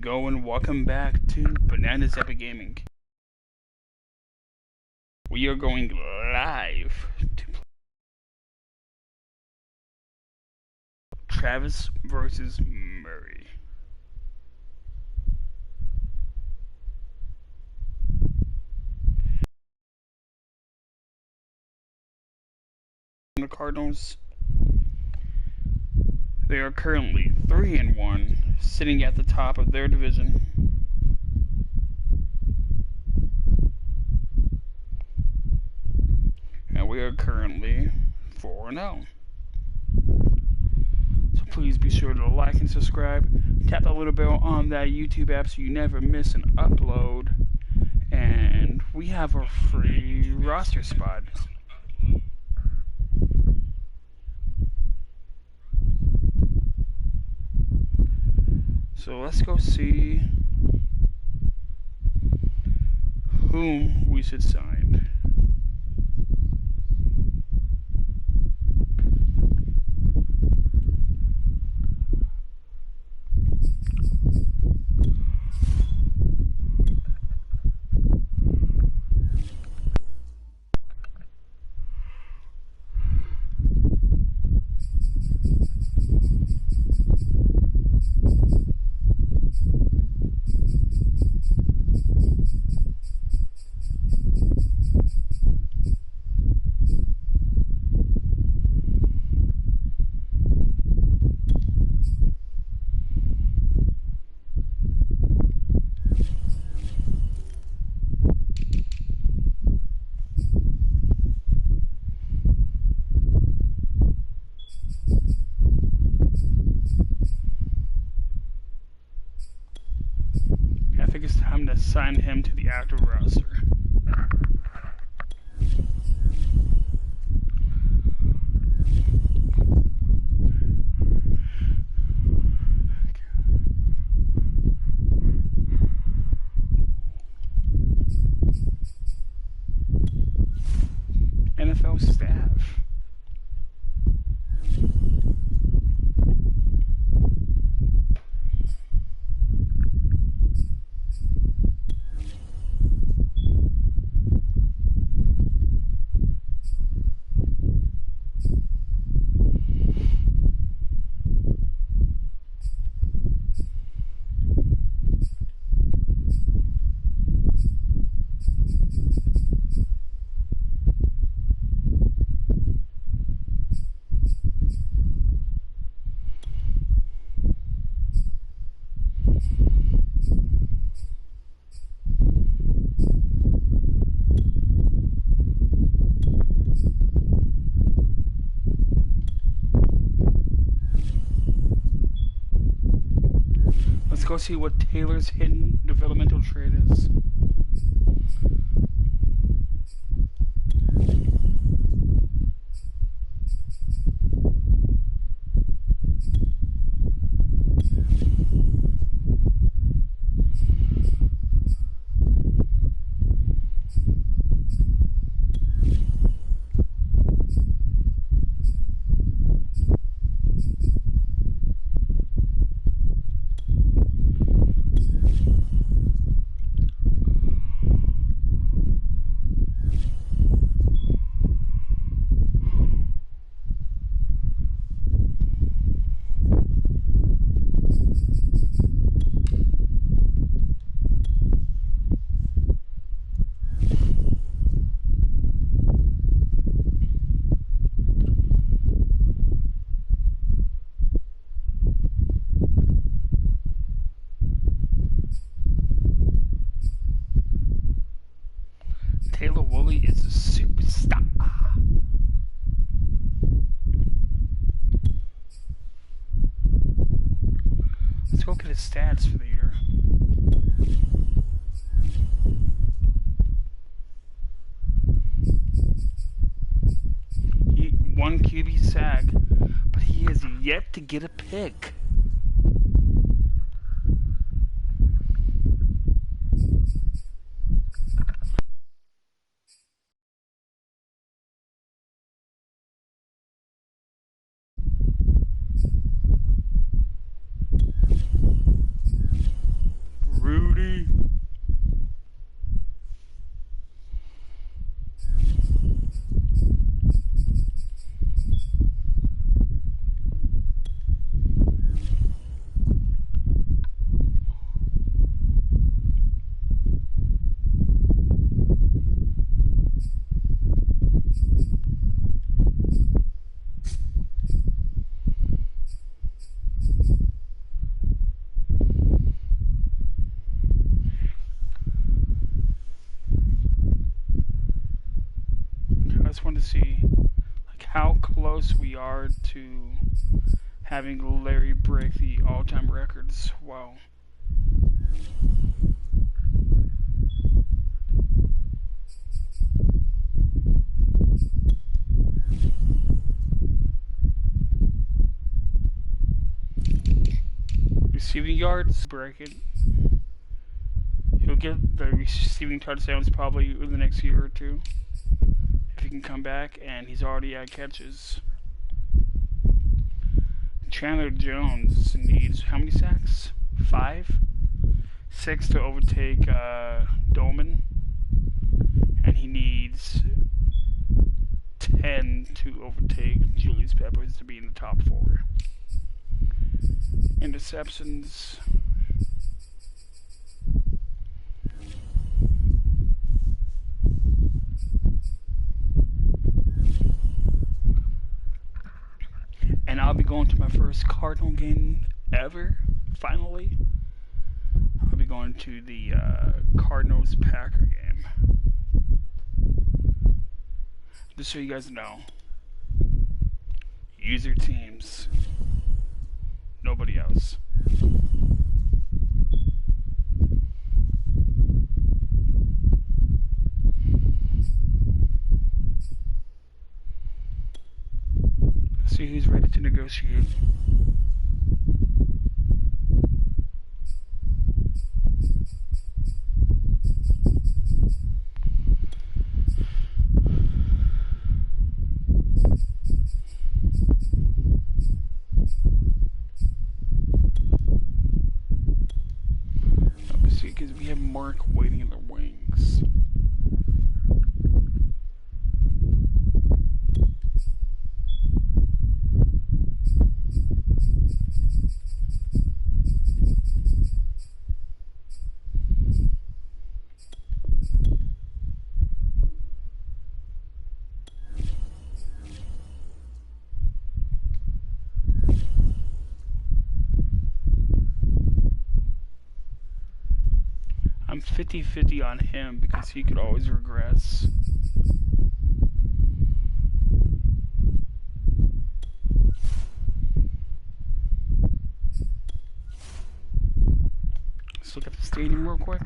Go and welcome back to Bananas Epic Gaming. We are going live to play Travis versus Murray. The Cardinals, they are currently 3-1, sitting at the top of their division. And we are currently 4-0. So please be sure to like and subscribe. Tap the little bell on that YouTube app so you never miss an upload. And we have a free roster spot. So let's go see whom we should sign. I think it's time to sign him to the active roster. NFL staff. Let's go see what Taylor's hidden developmental trait is. Taylor Woolley is a superstar. Let's go look at his stats for the year. He won QB sack, but he has yet to get a pick. to see like how close we are to having Larry break the all-time records. Wow. Receiving yards, break it. He'll get the receiving touchdowns probably in the next year or two. If he can come back, and he's already at catches. Chandler Jones needs how many sacks? 5? 6 to overtake Dolman. And he needs 10 to overtake Julius Peppers to be in the top 4. Interceptions. And I'll be going to my first Cardinal game ever, finally. I'll be going to the Cardinals-Packer game. Just so you guys know. Use your teams. Nobody else. See who's ready to negotiate. Let's see, because we have Mark waiting in the wings. I'm 50-50 on him because he could always regress. Let's look at the stadium real quick.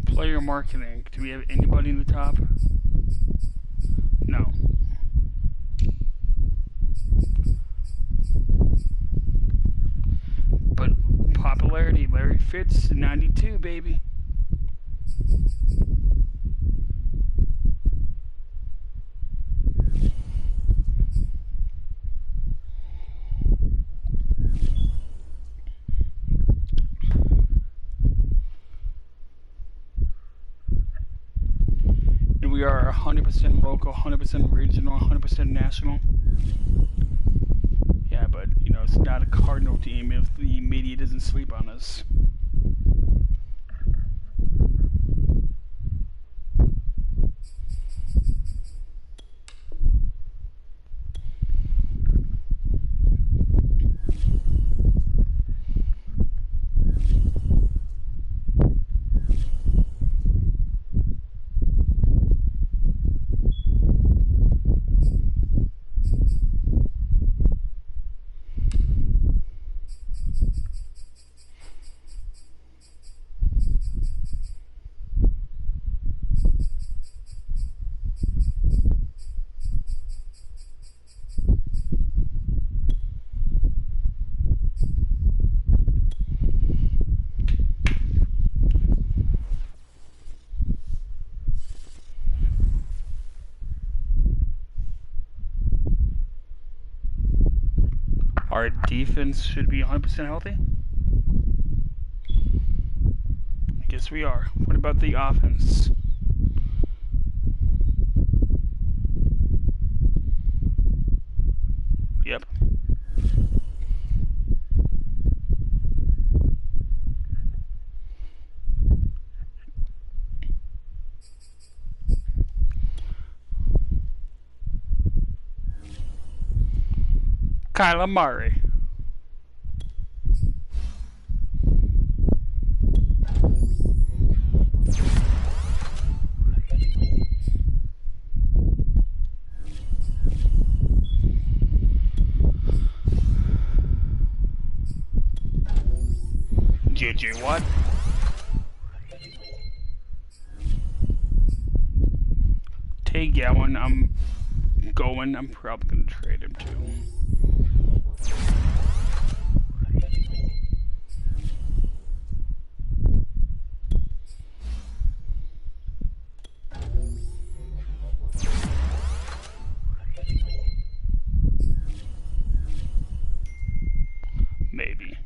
Player marketing. Do we have anybody in the top? No. But popularity, Larry Fitz, 92, baby. We are 100% local, 100% regional, 100% national. Yeah, but, you know, it's not a Cardinal team if the media doesn't sleep on us. Our defense should be 100% healthy. I guess we are. What about the offense? Yep. Kyler Murray. JJ Watt. Tay Gowan, I'm probably gonna trade him too. Maybe.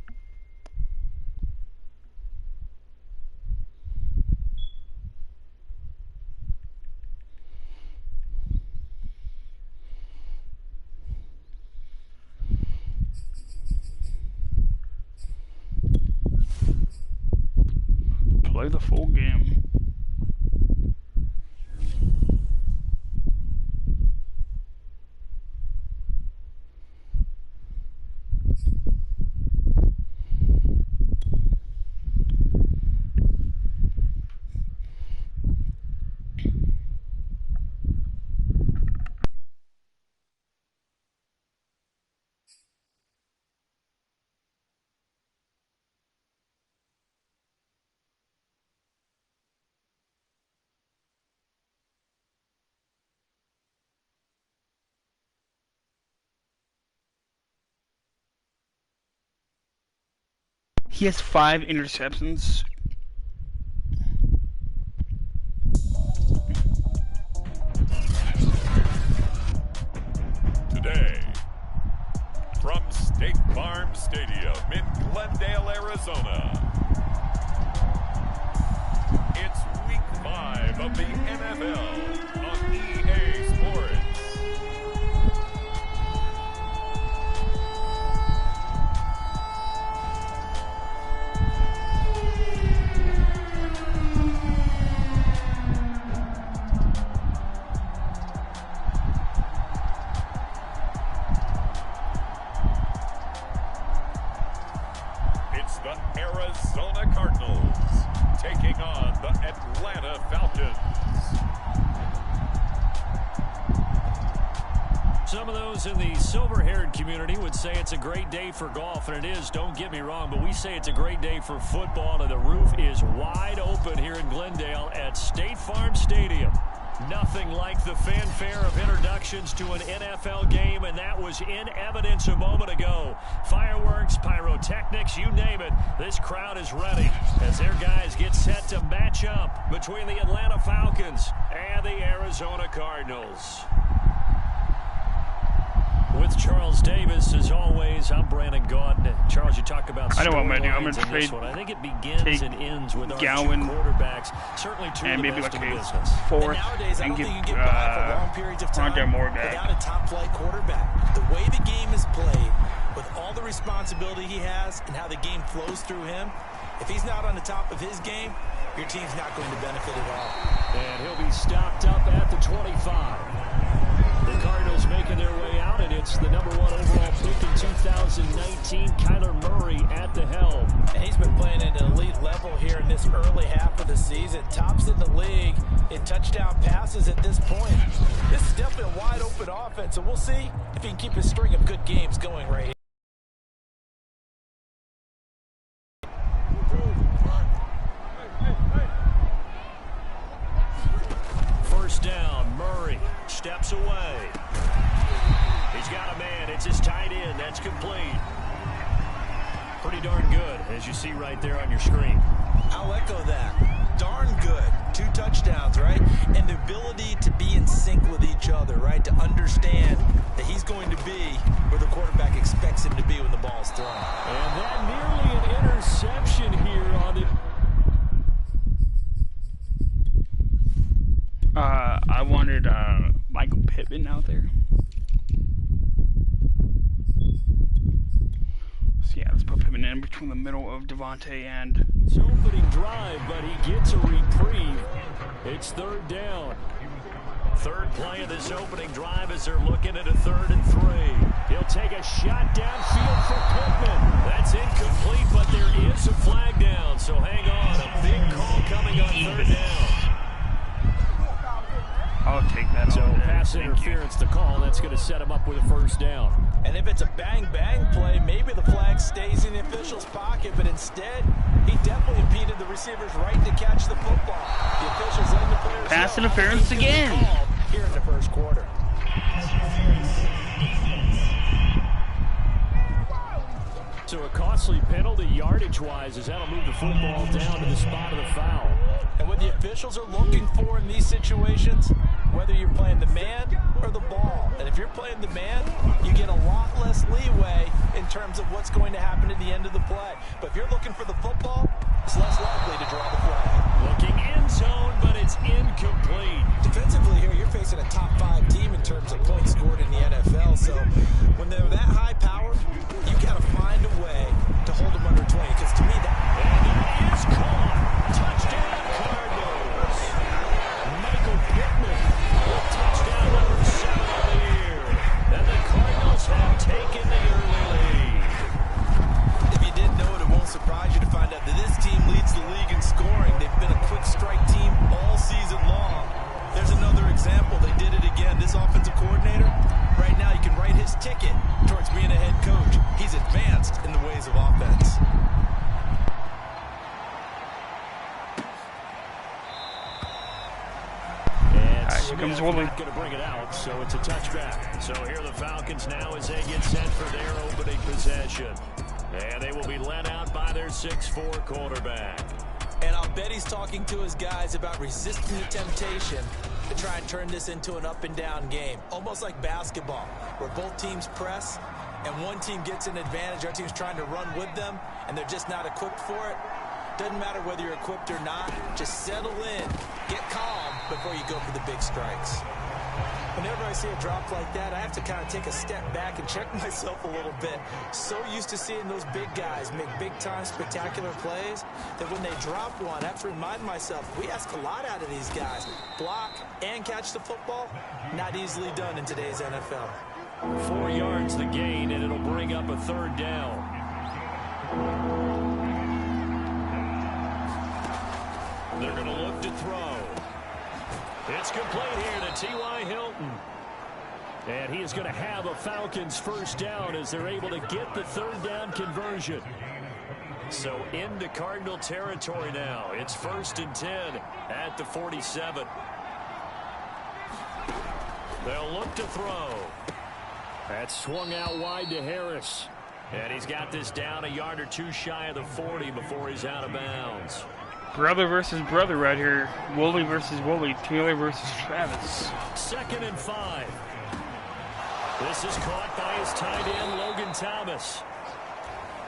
Play the full game. He has 5 interceptions. Today, from State Farm Stadium in Glendale, Arizona, it's Week 5 of the NFL on EA Sports. It's the Arizona Cardinals taking on the Atlanta Falcons. Some of those in the silver-haired community would say it's a great day for golf, and it is, don't get me wrong, but we say it's a great day for football, and the roof is wide open here in Glendale at State Farm Stadium. Nothing like the fanfare of introductions to an NFL game, and that was in evidence a moment ago. Fireworks, pyrotechnics, you name it, this crowd is ready as their guys get set to match up between the Atlanta Falcons and the Arizona Cardinals. With Charles Davis, as always, I'm Brandon Gaudin. Charles, you talk about I know what I'm going to do. I'm going going to trade. I think it begins and ends with our Gowan, two quarterbacks. Certainly two and of the maybe best like in the a business. fourth, Nowadays, I and don't get think you can get by for long periods of time without a top-flight quarterback. The way the game is played, with all the responsibility he has and how the game flows through him, if he's not on the top of his game, your team's not going to benefit at all. And he'll be stopped up at the 25. The Cardinals making their way out, and it's the #1 overall pick in 2019, Kyler Murray at the helm. And he's been playing at an elite level here in this early half of the season. Tops in the league in touchdown passes at this point. This is definitely a wide-open offense, and we'll see if he can keep his string of good games going right here. First down, Murray steps away. He's got a man. It's his tight end. That's complete. Pretty darn good, as you see right there on your screen. I'll echo that. Darn good. 2 touchdowns, right? And the ability to be in sync with each other, right? To understand that he's going to be where the quarterback expects him to be when throw. And that nearly an interception here on the... I wanted Michael Pittman out there. So yeah, let's put Pittman in between the middle of Devontae and... It's opening drive, but he gets a reprieve. It's third down. Third play of this opening drive as they're looking at a 3rd and 3. He'll take a shot downfield for Pittman. That's incomplete, but there is a flag down, so hang on. A big call coming on 3rd down. I'll take that. So pass interference to call. That's going to set him up with a 1st down. And if it's a bang-bang play, maybe the flag stays in the official's pocket, but instead, he definitely impeded the receiver's right to catch the football. The officials letting the players pass interference again here in the 1st quarter. So a costly penalty yardage-wise as that'll move the football down to the spot of the foul. And what the officials are looking for in these situations, whether you're playing the man or the ball. And if you're playing the man, you get a lot less leeway in terms of what's going to happen at the end of the play. But if you're looking for the football, it's less likely to draw the flag. Looking end zone, but it's incomplete. Defensively here, you're facing a top 5 team in terms of points scored in the NFL. So when they're that high-powered, you got to find a way to hold them under 20. Because to me, that... And it is caught. Touchdown, Cardinals. Michael Pittman with touchdown number 7 of the year. And the Cardinals have taken the early lead. If you didn't know it, it won't surprise you to find out that this team leads the league in scoring. They've been a quick strike team all season long. There's another example. They did it again. This offensive coordinator, right now, you can write his ticket towards being a head coach. He's advanced in the ways of offense. Here comes Woolley. Going to bring it out, so it's a touchback. So here are the Falcons now as they get set for their opening possession. And they will be led out by their 6'4" quarterback. And I'll bet he's talking to his guys about resisting the temptation to try and turn this into an up-and-down game. Almost like basketball, where both teams press, and one team gets an advantage, our team's trying to run with them, and they're just not equipped for it. Doesn't matter whether you're equipped or not. Just settle in, get calm before you go for the big strikes. Whenever I see a drop like that, I have to kind of take a step back and check myself a little bit. So used to seeing those big guys make big-time spectacular plays that when they drop one, I have to remind myself, we ask a lot out of these guys. Block and catch the football, not easily done in today's NFL. 4 yards the gain, and it'll bring up a 3rd down. They're going to look to throw. It's complete here to T.Y. Hilton. And he is going to have a Falcons 1st down as they're able to get the 3rd down conversion. So into Cardinal territory now. It's 1st and 10 at the 47. They'll look to throw. That's swung out wide to Harris. And he's got this down a yard or 2 shy of the 40 before he's out of bounds. Brother versus brother right here. Woolley versus Woolley. Taylor versus Travis. 2nd and 5. This is caught by his tight end, Logan Thomas.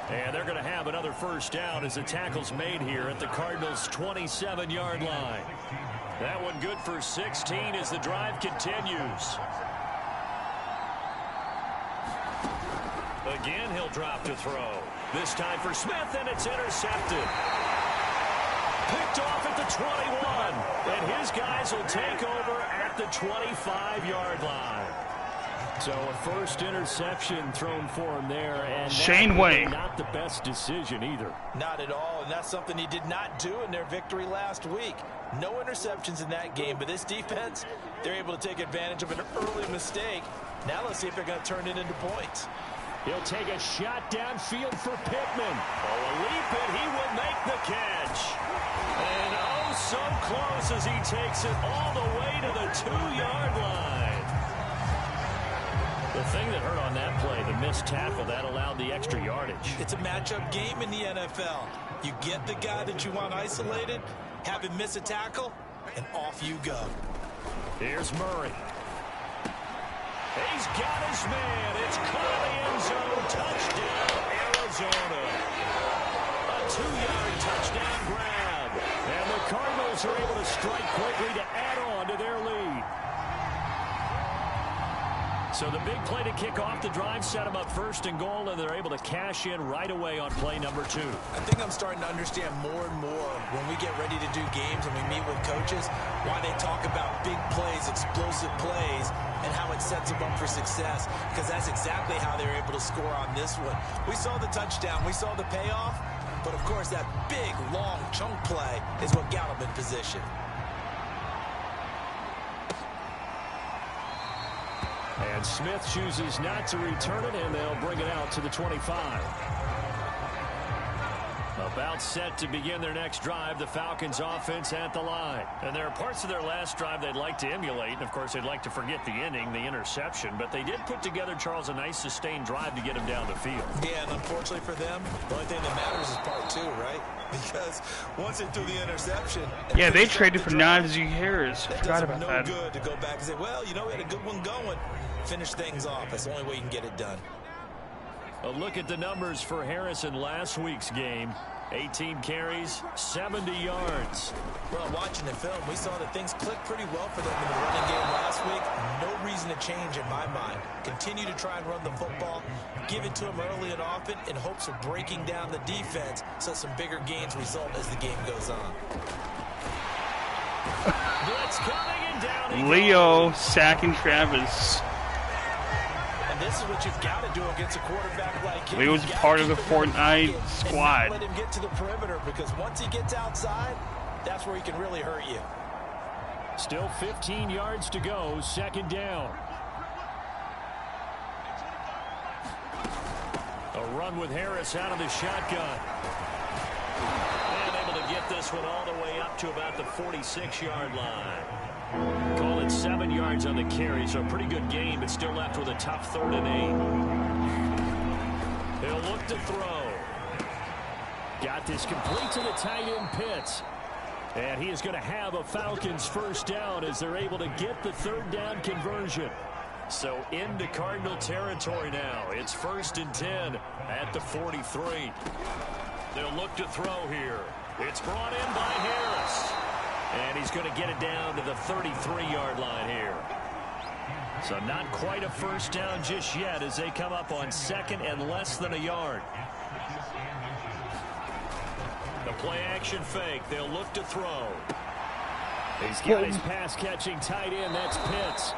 And they're going to have another 1st down as the tackle's made here at the Cardinals' 27-yard line. That one good for 16 as the drive continues. Again, he'll drop to throw. This time for Smith, and it's intercepted. Picked off at the 21, and his guys will take over at the 25-yard line. So a 1st interception thrown for him there, and Shane Way. Not the best decision either. Not at all, and that's something he did not do in their victory last week. No interceptions in that game, but this defense, they're able to take advantage of an early mistake. Now let's see if they're going to turn it into points. He'll take a shot downfield for Pittman. Oh, a leap, and he will make the catch. And oh, so close as he takes it all the way to the 2-yard line. The thing that hurt on that play, the missed tackle, that allowed the extra yardage. It's a matchup game in the NFL. You get the guy that you want isolated, have him miss a tackle, and off you go. Here's Murray. He's got his man. It's caught in the end zone. Touchdown, Arizona. A 2-yard touchdown grab. And the Cardinals are able to strike quickly to add on to their lead. So the big play to kick off the drive set them up 1st and goal, and they're able to cash in right away on play number 2. I think I'm starting to understand more and more when we get ready to do games and we meet with coaches, why they talk about big plays, explosive plays, and how it sets them up for success, because that's exactly how they're able to score on this one. We saw the touchdown, we saw the payoff, but of course that big, long chunk play is what got them in position. And Smith chooses not to return it, and they'll bring it out to the 25. About set to begin their next drive, the Falcons offense at the line. And there are parts of their last drive they'd like to emulate, and of course they'd like to forget the inning, the interception, but they did put together, Charles, a nice sustained drive to get him down the field. Yeah, and unfortunately for them, the only thing that matters is part 2, right? Because once they threw the interception... Yeah, they traded for Najee Harris. I forgot about that. No good to go back and say, well, you know, we had a good one going. Finish things off. That's the only way you can get it done. A look at the numbers for Harris in last week's game. 18 carries, 70 yards. Well, watching the film, we saw that things clicked pretty well for them in the running game last week. No reason to change in my mind. Continue to try and run the football, give it to them early and often in hopes of breaking down the defense so some bigger gains result as the game goes on. Blitz coming and down. Leo sacking Travis. And this is what you've got to do against a quarterback like him. Leo's part of the Fortnite squad. Let him get to the perimeter, because once he gets outside, that's where he can really hurt you. Still 15 yards to go, 2nd down. A run with Harris out of the shotgun. And able to get this one all the way up to about the 46-yard line. Call it 7 yards on the carry, so a pretty good game, but still left with a tough 3rd and 8. He'll look to throw. Got this complete to the tight end Pitts. And he is going to have a Falcons 1st down as they're able to get the 3rd down conversion. So into Cardinal territory now. It's 1st and 10 at the 43. They'll look to throw here. It's brought in by Harris. And he's going to get it down to the 33-yard line here. So not quite a 1st down just yet as they come up on 2nd and less than a yard. The play action fake. They'll look to throw. He's got his pass-catching tight end. That's Pitts.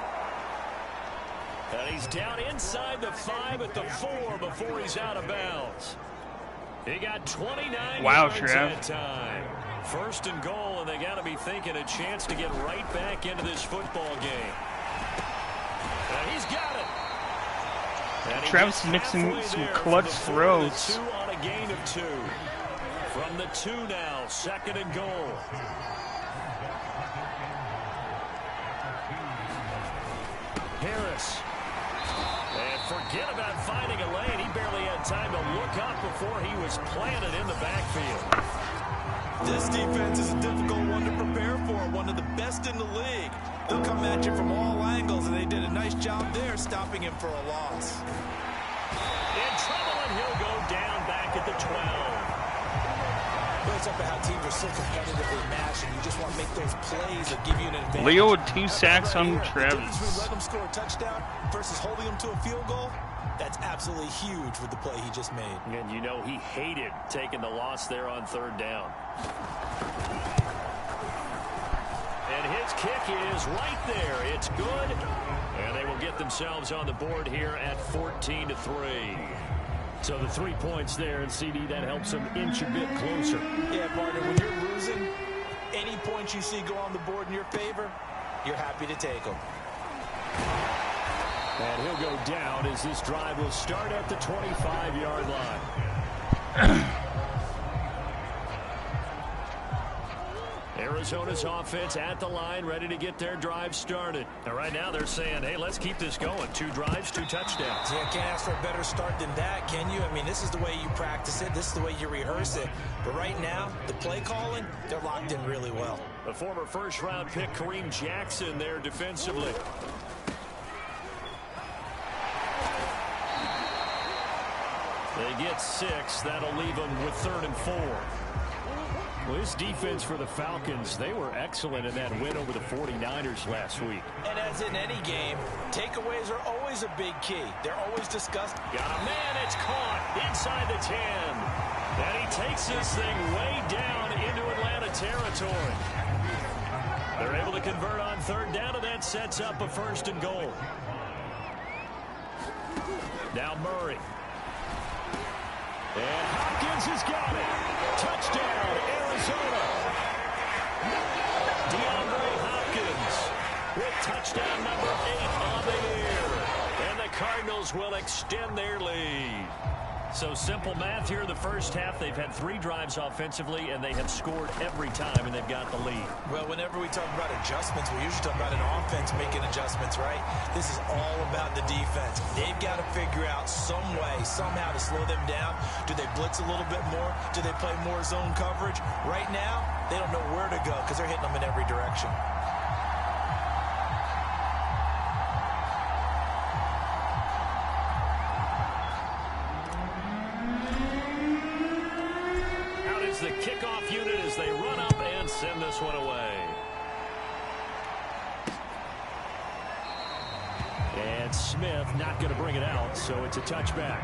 And he's down inside the 5 at the 4 before he's out of bounds. He got 29 yards that time. 1st and goal, and they got to be thinking a chance to get right back into this football game. And he's got it. Travis mixing some clutch throws. 2 on a gain of 2. From the 2 now, 2nd and goal. Harris. And forget about finding a lane. He barely had time to look up before he was planted in the backfield. This defense is a difficult one to prepare for, one of the best in the league. They'll come at you from all angles, and they did a nice job there stopping him for a loss. In trouble, and he'll go down back at the 12. It's up to how teams are so competitively matched, and you just want to make those plays that give you an advantage. Leo with 2 sacks on Travis. Let him score a touchdown versus holding him to a field goal. That's absolutely huge with the play he just made. And you know he hated taking the loss there on 3rd down. And his kick is right there. It's good. And they will get themselves on the board here at 14-3. So the 3 points there, and CD, that helps them inch a bit closer. Yeah, partner, when you're losing, any points you see go on the board in your favor, you're happy to take them. And he'll go down as this drive will start at the 25-yard line. Arizona's offense at the line, ready to get their drive started. And right now they're saying, hey, let's keep this going. 2 drives, 2 touchdowns. Yeah, can't ask for a better start than that, can you? I mean, this is the way you practice it. This is the way you rehearse it. But right now, the play calling, they're locked in really well. The former 1st-round pick, Kareem Jackson, there defensively. They get 6. That'll leave them with 3rd and 4. Well, this defense for the Falcons, they were excellent in that win over the 49ers last week. And as in any game, takeaways are always a big key. They're always discussed. Got a man, it's caught inside the 10. And he takes this thing way down into Atlanta territory. They're able to convert on 3rd down, and that sets up a 1st and goal. Now Murray. And Hopkins has got it. Touchdown, Arizona. DeAndre Hopkins with touchdown number 8 on the year. And the Cardinals will extend their lead. So simple math here in the first half. They've had 3 drives offensively, and they have scored every time, and they've got the lead. Well, whenever we talk about adjustments, we usually talk about an offense making adjustments, right? This is all about the defense. They've got to figure out some way, somehow to slow them down. Do they blitz a little bit more? Do they play more zone coverage? Right now, they don't know where to go because they're hitting them in every direction. The kickoff unit as they run up and send this one away. And Smith not going to bring it out, so it's a touchback.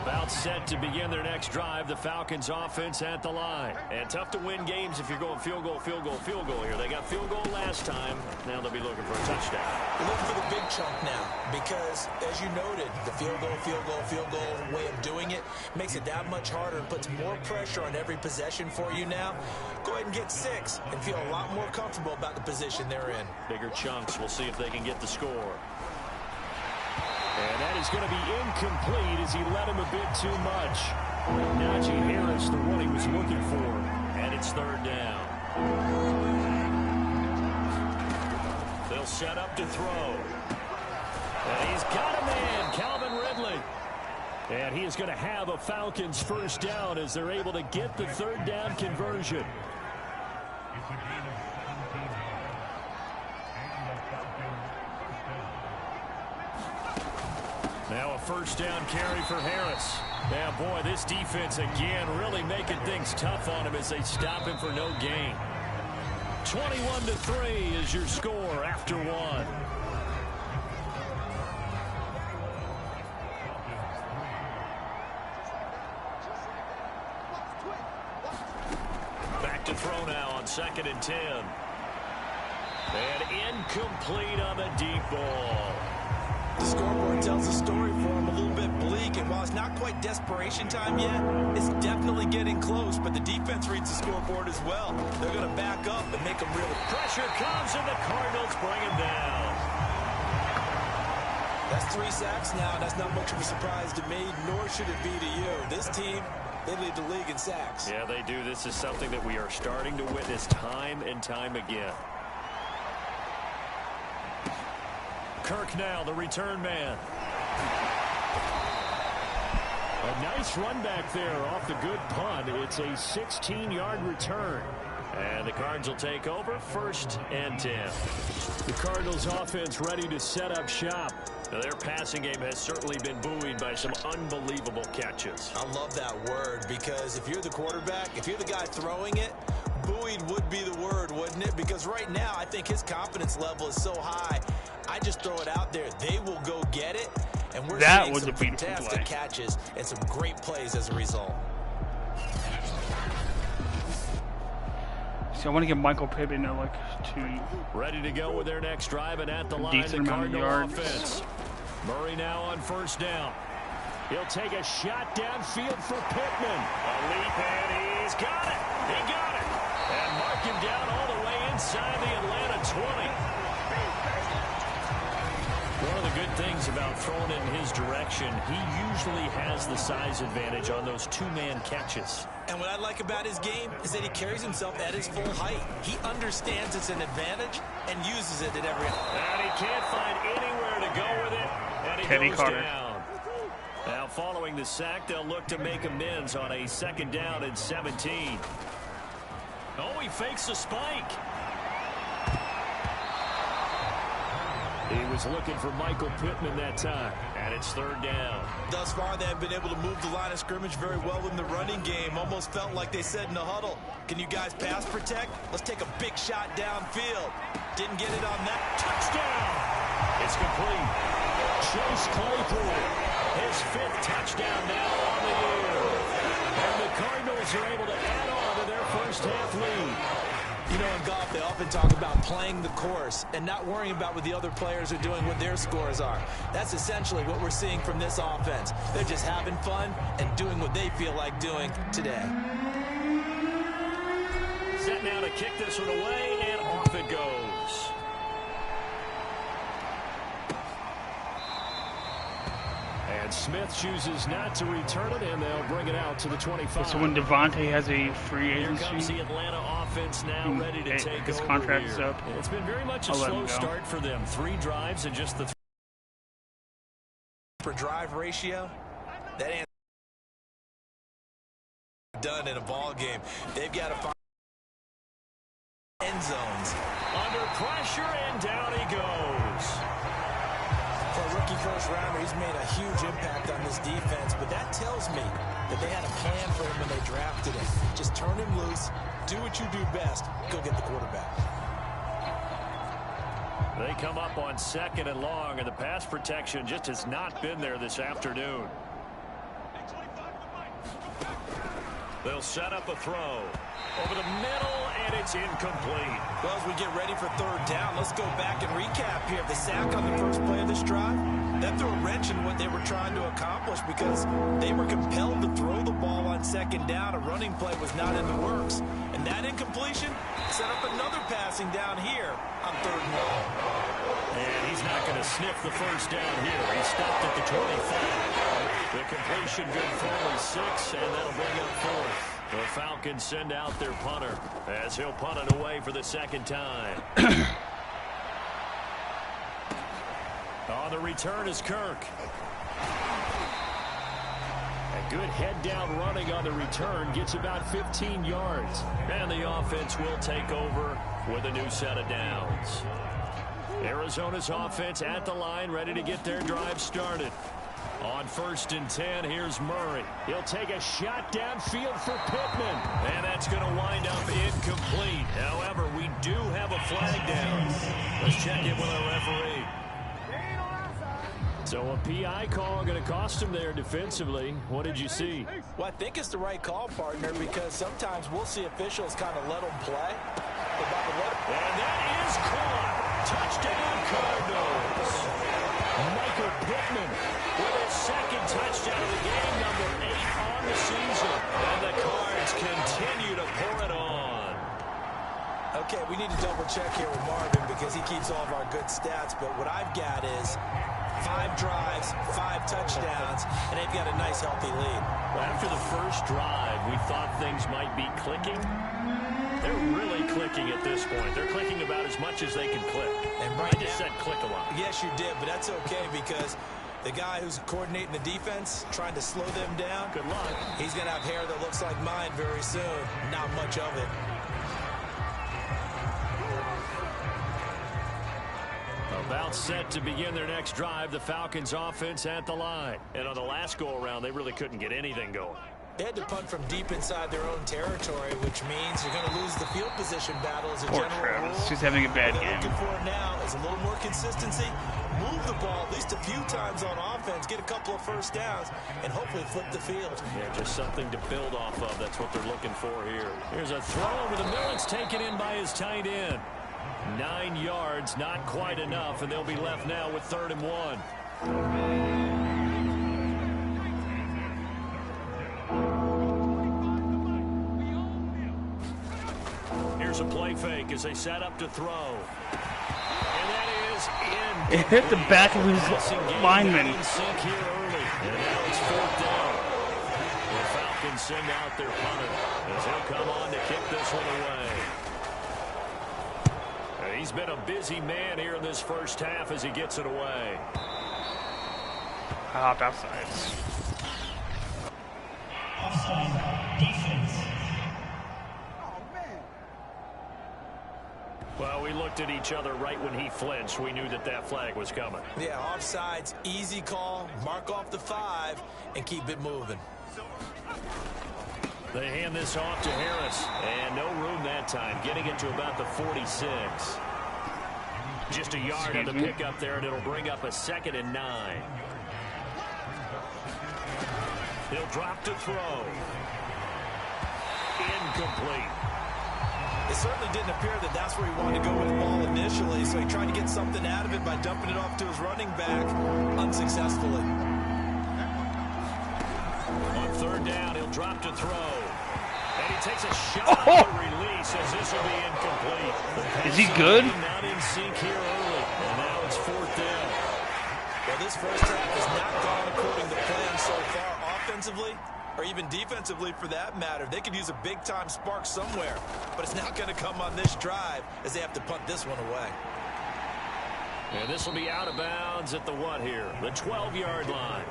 About set to begin their next drive. The Falcons offense at the line. And tough to win games if you're going field goal, field goal, field goal here. They got field goal last time. Now they'll be looking for a touchdown. They're looking for the big chunk now because, as you noted, the field goal, field goal, field goal way of doing it makes it that much harder and puts more pressure on every possession for you now. Go ahead and get 6 and feel a lot more comfortable about the position they're in. Bigger chunks. We'll see if they can get the score. And that is going to be incomplete as he let him a bit too much. Najee Harris, the one he was looking for. And it's 3rd down. They'll set up to throw. And he's got a man, Calvin Ridley. And he is going to have a Falcons 1st down as they're able to get the 3rd down conversion. Now a 1st down carry for Harris. Yeah, boy, this defense again really making things tough on him as they stop him for no gain. 21-3 is your score after 1. Back to throw now on 2nd and 10. And incomplete on the deep ball. The scoreboard tells a story for him a little bit bleak, and while it's not quite desperation time yet, it's definitely getting close, but the defense reads the scoreboard as well. They're going to back up and make them real. Pressure comes, and the Cardinals bring him down. That's 3 sacks now. That's not much of a surprise to me, nor should it be to you. This team, they lead the league in sacks. Yeah, they do. This is something that we are starting to witness time and time again. Kirk now, the return man. A nice run back there off the good punt. It's a 16-yard return. And the Cards will take over 1st and 10. The Cardinals offense ready to set up shop. Now, their passing game has certainly been buoyed by some unbelievable catches. I love that word because if you're the quarterback, if you're the guy throwing it, buoyed would be the word, wouldn't it? Because right now, I think his confidence level is so high. I just throw it out there. They will go get it. And we're seeing some fantastic catches and some great plays as a result. So I want to give Michael Pittman like 2. Ready to go with their next drive and at the line, the Cardinal offense. Murray now on 1st down. He'll take a shot downfield for Pittman. A leap, and he's got it. He got it. And mark him down all the way inside the Atlanta 20. One of the good things about throwing it in his direction, he usually has the size advantage on those 2-man catches. And what I like about his game is that he carries himself at his full height. He understands it's an advantage and uses it at every... And he can't find anywhere to go with it, and he goes down. Now, following the sack, they'll look to make amends on a 2nd down and 17. Oh, he fakes the spike. He was looking for Michael Pittman that time, and it's third down. Thus far, they have been able to move the line of scrimmage very well in the running game. Almost felt like they said in the huddle, can you guys pass protect? Let's take a big shot downfield. Didn't get it on that. Touchdown! It's complete. Chase Claypool, his 5th touchdown now on the year. And the Cardinals are able to add on to their first half lead. You know, in golf, they often talk about playing the course and not worrying about what the other players are doing, what their scores are. That's essentially what we're seeing from this offense. They're just having fun and doing what they feel like doing today. Set now to kick this one away, and off it goes. And Smith chooses not to return it, and they'll bring it out to the 25. So when Devontae has a free agency, here comes the Atlanta offense now ready to take his over contract here. is up. It's been very much a slow start for them. 3 drives and just the per drive ratio. That ain't done in a ball game. They've got to find end zones. Under pressure, and down he goes. For a rookie first rounder, he's made a huge impact on this defense, but that tells me that they had a plan for him when they drafted him. Just turn him loose, do what you do best, go get the quarterback. They come up on 2nd and long, and the pass protection just has not been there this afternoon. They'll set up a throw over the middle, and it's incomplete. Well, as we get ready for third down, let's go back and recap here. The sack on the first play of this drive, that threw a wrench in what they were trying to accomplish because they were compelled to throw the ball on 2nd down. A running play was not in the works. And that incompletion set up another passing down here on 3rd and long. And he's not going to sniff the first down here. He stopped at the 25. The completion good for only 6, and that'll bring up 4th. The Falcons send out their punter as he'll punt it away for the 2nd time. On the return is Kirk. A good head-down running on the return gets about 15 yards. And the offense will take over with a new set of downs. Arizona's offense at the line, ready to get their drive started. On 1st and 10, here's Murray. He'll take a shot downfield for Pittman. And that's going to wind up incomplete. However, we do have a flag down. Let's check in with our referee. So a PI call going to cost him there defensively. What did you see? Well, I think it's the right call, partner, because sometimes we'll see officials kind of let them play. And that is caught. Touchdown, Cardinals. Michael Pittman with his 2nd touchdown of the game, number 8 on the season. And the Cards continue to pour it on. Okay, we need to double check here with Marvin because he keeps all of our good stats. But what I've got is 5 drives, 5 touchdowns, and they've got a nice, healthy lead. Well, after the first drive, we thought things might be clicking. They're really clicking at this point. They're clicking about as much as they can click. And I just said click a lot. Yes, you did, but that's okay because the guy who's coordinating the defense, trying to slow them down, good luck. He's going to have hair that looks like mine very soon. Not much of it. About set to begin their next drive, the Falcons offense at the line. And on the last go-around, they really couldn't get anything going. They had to punt from deep inside their own territory, which means you're going to lose the field position battle as a Poor general rule. Travis, he's having a bad What game. they're looking for now is a little more consistency. Move the ball at least a few times on offense, get a couple of first downs, and hopefully flip the field. Yeah, just something to build off of. That's what they're looking for here. Here's a throw over the middle. It's taken in by his tight end. 9 yards, not quite enough, and they'll be left now with 3rd and 1. Here's a play fake as they set up to throw. And that is in. It hit the back of his lineman. Sink here early. And now it's 4th down. The Falcons send out their punter as he'll come on to kick this one away. And he's been a busy man here in this first half as he gets it away. I hopped outside. Offside defense. Well, we looked at each other right when he flinched. We knew that that flag was coming. Yeah, offsides, easy call. Mark off the 5 and keep it moving. They hand this off to Harris, and no room that time, getting it to about the 46. Just a yard on the pickup there, and it'll bring up a 2nd and 9. He'll drop to throw. Incomplete. It certainly didn't appear that that's where he wanted to go with the ball initially, so he tried to get something out of it by dumping it off to his running back unsuccessfully. On 3rd down, he'll drop to throw. And he takes a shot on the release as this will be incomplete. Is he good? Not in sync here early, and now it's 4th down. Well, this first half has not gone according to plan so far offensively, or even defensively for that matter. They could use a big-time spark somewhere, but it's not going to come on this drive as they have to punt this one away. And this will be out of bounds at the what here? The 12-yard line.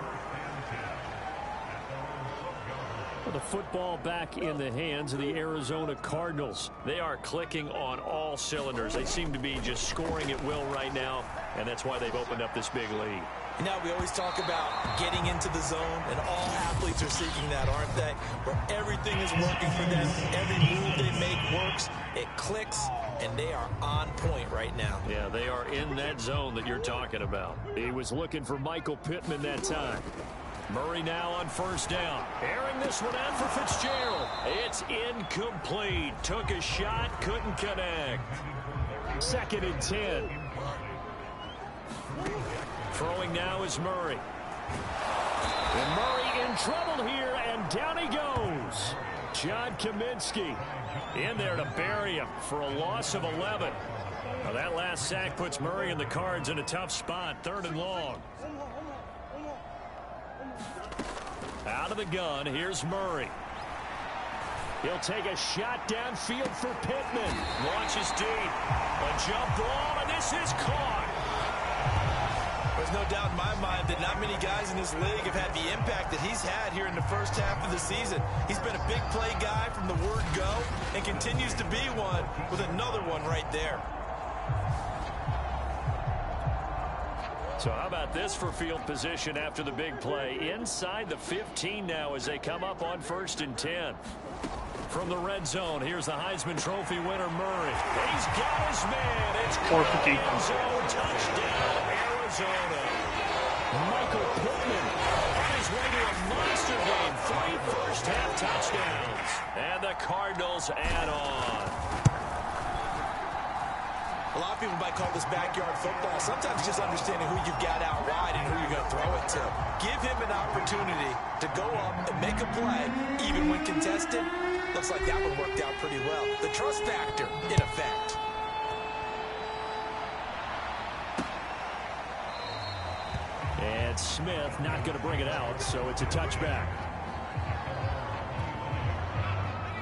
The football back in the hands of the Arizona Cardinals. They are clicking on all cylinders. They seem to be just scoring at will right now, and that's why they've opened up this big lead. Now, we always talk about getting into the zone, and all athletes are seeking that, aren't they? Where everything is working for them, every move they make works, it clicks, and they are on point right now. Yeah, they are in that zone that you're talking about. He was looking for Michael Pittman that time. Murray now on 1st down. Airing this one out for Fitzgerald. It's incomplete. Took a shot, couldn't connect. 2nd and 10. Throwing now is Murray. And Murray in trouble here, and down he goes. John Kaminsky in there to bury him for a loss of 11. Well, that last sack puts Murray and the Cards in a tough spot. 3rd and long. Out of the gun, here's Murray. He'll take a shot downfield for Pittman. Launches deep. A jump ball, and this is caught. There's no doubt in my mind that not many guys in this league have had the impact that he's had here in the first half of the season. He's been a big play guy from the word go and continues to be one with another one right there. So how about this for field position after the big play? Inside the 15 now as they come up on 1st and 10. From the red zone, here's the Heisman Trophy winner, Murray. He's got his man. It's 450. end zone touchdown, Arizona. Michael Pittman on his way to a monster game. 3 first-half touchdowns. And the Cardinals add on. A lot of people might call this backyard football. Sometimes just understanding who you've got out wide and who you're going to throw it to. Give him an opportunity to go up and make a play, even when contested. Looks like that one worked out pretty well. The trust factor in effect. And Smith not going to bring it out, so it's a touchback.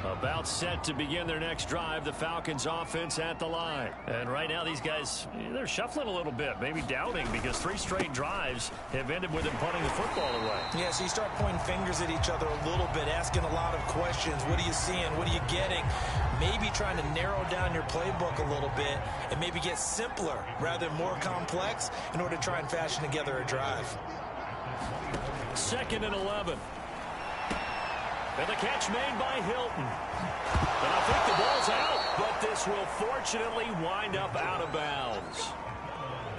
About set to begin their next drive, the Falcons offense at the line. And right now these guys, they're shuffling a little bit, maybe doubting, because 3 straight drives have ended with them punting the football away. Yeah, so you start pointing fingers at each other a little bit, asking a lot of questions. What are you seeing? What are you getting? Maybe trying to narrow down your playbook a little bit and maybe get simpler rather than more complex in order to try and fashion together a drive. 2nd and 11. And the catch made by Hilton. And I think the ball's out, but this will fortunately wind up out of bounds.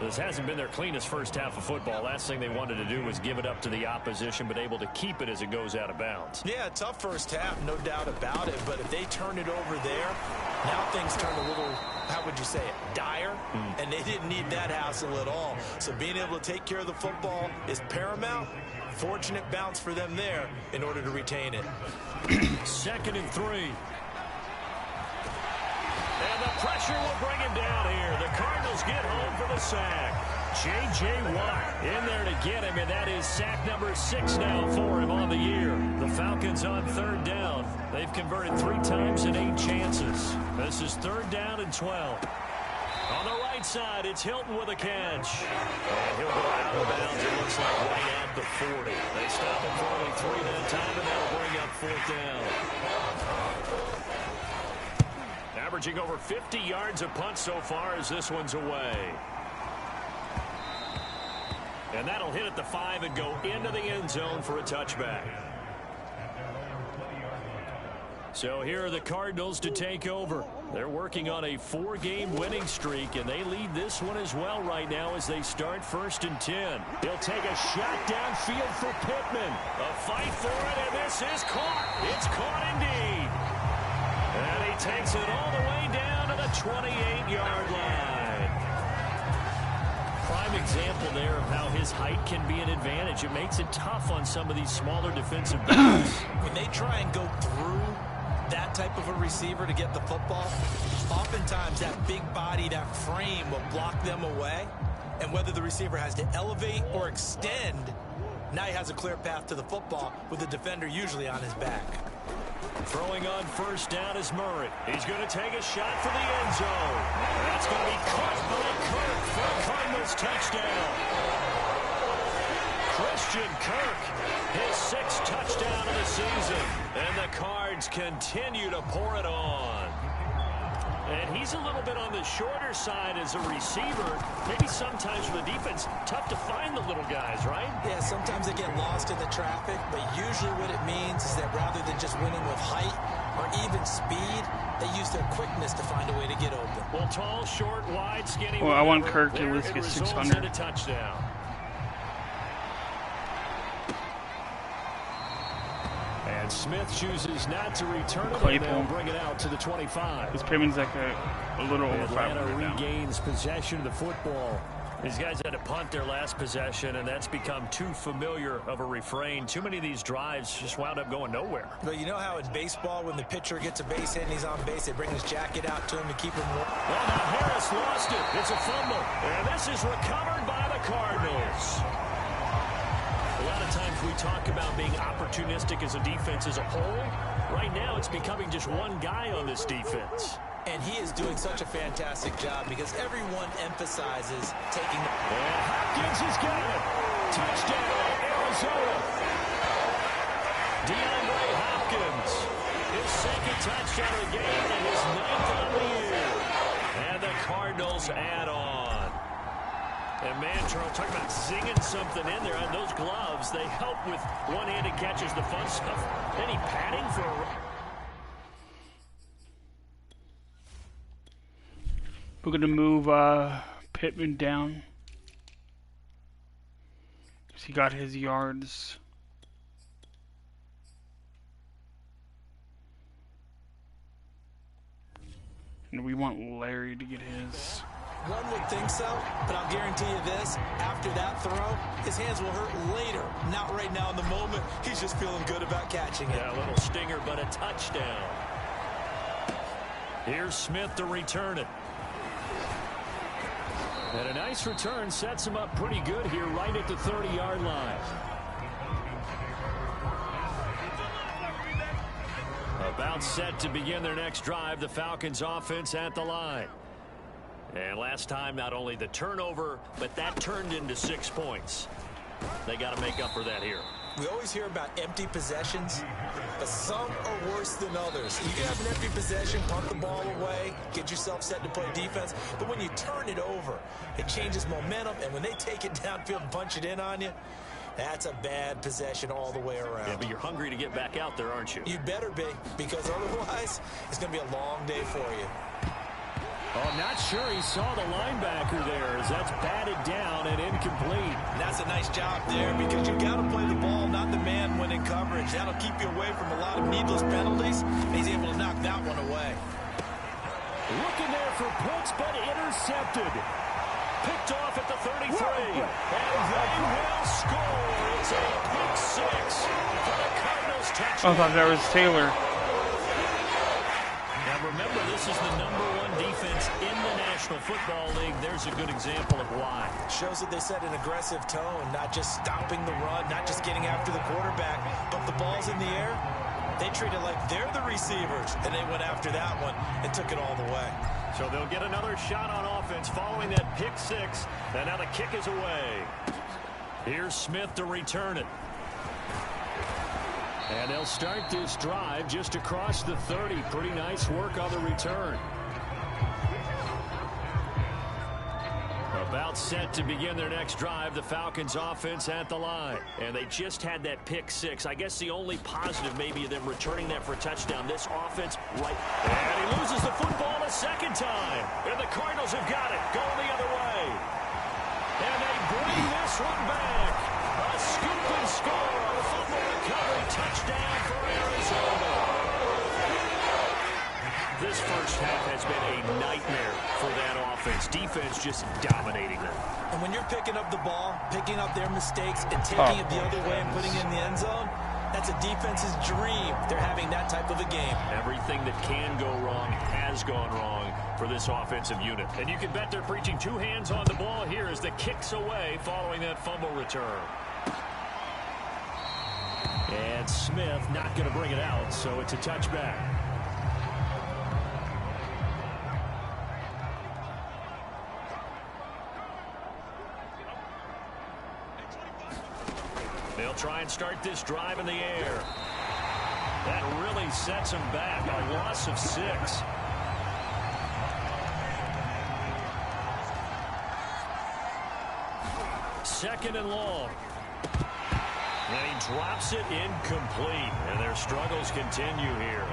This hasn't been their cleanest first half of football. Last thing they wanted to do was give it up to the opposition, but able to keep it as it goes out of bounds. Yeah, tough first half, no doubt about it. But if they turn it over there, now things turn a little, how would you say it, dire? And they didn't need that hassle at all. So being able to take care of the football is paramount. Fortunate bounce for them there in order to retain it. 2nd and 3. And the pressure will bring him down here. The Cardinals get home for the sack. J.J. Watt in there to get him, and that is sack number 6 now for him on the year. The Falcons on 3rd down. They've converted 3 times in 8 chances. This is 3rd down and 12. On the right side, it's Hilton with a catch. And he'll go out of bounds, it looks like, right at the 40. They stop him for only 3 that time, and that'll bring up 4th down. averaging over 50 yards a punt so far as this one's away. And that'll hit at the 5 and go into the end zone for a touchback. So here are the Cardinals to take over. They're working on a 4-game winning streak, and they lead this one as well right now as they start 1st and 10. He'll take a shot downfield for Pittman. A fight for it, and this is caught. It's caught indeed. And he takes it all the way down to the 28-yard line. Prime example there of how his height can be an advantage. It makes it tough on some of these smaller defensive backs. When they try and go through that type of a receiver to get the football, oftentimes that big body, that frame will block them away. And whether the receiver has to elevate or extend, now he has a clear path to the football with the defender usually on his back. Throwing on 1st down is Murray. He's going to take a shot for the end zone. That's going to be caught by Kirk for a Cardinals touchdown. Christian Kirk, his 6th touchdown of the season. And the Cards continue to pour it on. And he's a little bit on the shorter side as a receiver. Maybe sometimes for the defense, tough to find the little guys, right? Yeah, sometimes they get lost in the traffic, but usually what it means is that rather than just winning with height or even speed, they use their quickness to find a way to get open. Well, tall, short, wide, skinny. Well, I want Kirk to at least get 600. A touchdown. And Smith chooses not to return it, and they'll bring it out to the 25. This Pittman's like a little over 500 Atlanta now. regains possession of the football. These guys had to punt their last possession, and that's become too familiar of a refrain. Too many of these drives just wound up going nowhere. But you know how in baseball, when the pitcher gets a base hit and he's on base, they bring his jacket out to him to keep him warm? Well, now Harris lost it. It's a fumble. And this is recovered by the Cardinals. A lot of times we talk about being opportunistic as a defense as a whole. Right now it's becoming just one guy on this defense. And he is doing such a fantastic job because everyone emphasizes taking the... And Hopkins has got it. Touchdown, Arizona. DeAndre Hopkins. His 2nd touchdown of the game and his 9th on the year. And the Cardinals add on. And man, Charles, talking about zinging something in there. And those gloves, they help with one-handed catches, the fun stuff. Any padding for a... We're going to move Pittman down. He got his yards. And we want Larry to get his. One would think so, but I'll guarantee you this. After that throw, his hands will hurt later. Not right now in the moment. He's just feeling good about catching it. Yeah, a little stinger, but a touchdown. Here's Smith to return it. And a nice return sets him up pretty good here right at the 30-yard line. About set to begin their next drive, the Falcons offense at the line. And last time, not only the turnover, but that turned into 6 points. They got to make up for that here. We always hear about empty possessions, but some are worse than others. You can have an empty possession, punt the ball away, get yourself set to play defense, but when you turn it over, it changes momentum, and when they take it downfield and punch it in on you, that's a bad possession all the way around. Yeah, but you're hungry to get back out there, aren't you? You better be, because otherwise, it's going to be a long day for you. Oh, not sure he saw the linebacker there as that's batted down and incomplete. And that's a nice job there because you got to play the ball, not the man when in coverage. That'll keep you away from a lot of needless penalties. And he's able to knock that one away. Looking there for Pitts, but intercepted. Picked off at the 33. And they will score. It's a pick 6 for the Cardinals touchdown. I thought that was Taylor. Now remember, this is the #1 defense in the National Football League. There's a good example of why. Shows that they set an aggressive tone, not just stopping the run, not just getting after the quarterback, but the ball's in the air. They treat it like they're the receivers, and they went after that one and took it all the way. So they'll get another shot on offense following that pick 6, and now the kick is away. Here's Smith to return it. And they'll start this drive just across the 30. Pretty nice work on the return. About set to begin their next drive, the Falcons offense at the line. And they just had that pick six. I guess the only positive maybe of them returning that for a touchdown. This offense right. And he loses the football a second time. And the Cardinals have got it. Going the other way. And they bring this one back. A scoop and score. A fumble recovery. Touchdown for Arizona. This first half has been a nightmare for that offense. Defense just dominating them. And when you're picking up the ball, picking up their mistakes, and taking it the other way and putting it in the end zone, that's a defense's dream. They're having that type of a game. Everything that can go wrong has gone wrong for this offensive unit. And you can bet they're preaching two hands on the ball here as the kick's away following that fumble return. And Smith not going to bring it out, so it's a touchback. They'll try and start this drive in the air. That really sets them back. A loss of 6. Second and long. And he drops it incomplete. And their struggles continue here.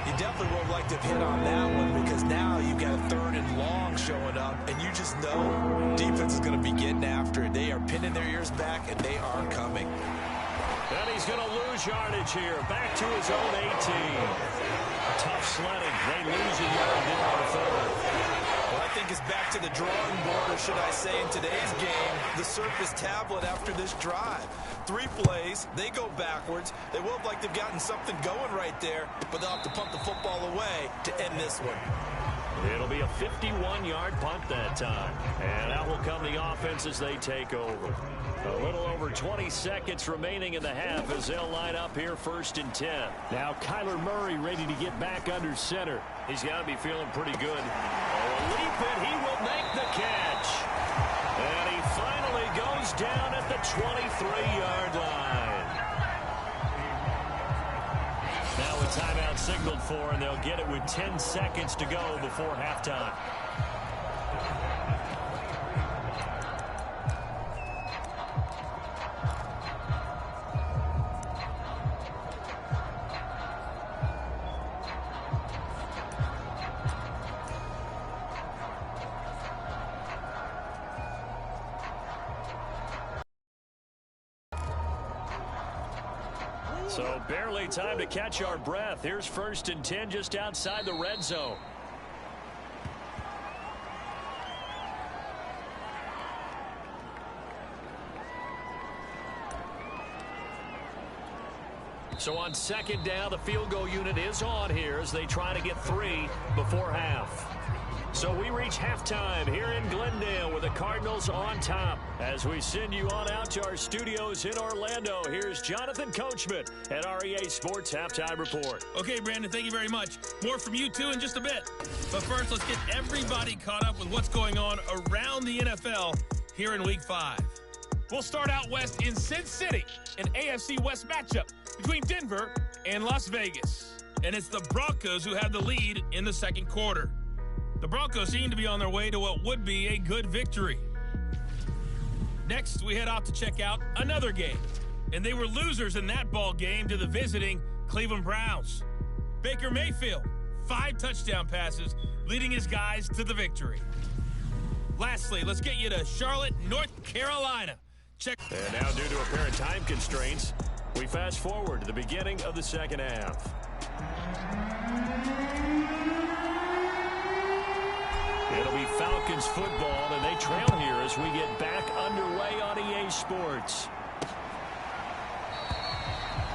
You definitely would like to hit on that one because now you've got a third and long showing up, and you just know defense is going to be getting after it. They are pinning their ears back, and they are coming. And he's going to lose yardage here. Back to his own 18. Tough sledding. They lose a yard there on the third. Well, I think it's back to the drawing board, or should I say in today's game, the Surface tablet after this drive. 3 plays, they go backwards. They will look like they've gotten something going right there, but they'll have to punt the football away to end this one. It'll be a 51-yard punt that time. And out will come the offense as they take over. A little over 20 seconds remaining in the half as they'll line up here 1st and 10. Now Kyler Murray ready to get back under center. He's got to be feeling pretty good. A leap and he will make the catch. And he finally goes down at the 23-yard line. Now a timeout signaled for, and they'll get it with 10 seconds to go before halftime. So barely time to catch our breath. Here's 1st and 10 just outside the red zone. So on 2nd down, the field goal unit is on here as they try to get 3 before half. So we reach halftime here in Glendale with the Cardinals on top. As we send you on out to our studios in Orlando, here's Jonathan Coachman at our EA Sports Halftime Report. Okay, Brandon, thank you very much. More from you, too, in just a bit. But first, let's get everybody caught up with what's going on around the NFL here in Week 5. We'll start out west in Sin City, an AFC West matchup between Denver and Las Vegas. And it's the Broncos who have the lead in the 2nd quarter. The Broncos seem to be on their way to what would be a good victory. Next, we head off to check out another game. And they were losers in that ball game to the visiting Cleveland Browns. Baker Mayfield, 5 touchdown passes, leading his guys to the victory. Lastly, let's get you to Charlotte, North Carolina. Check. And now, due to apparent time constraints, we fast forward to the beginning of the 2nd half. It'll be Falcons football, and they trail here as we get back underway on EA Sports.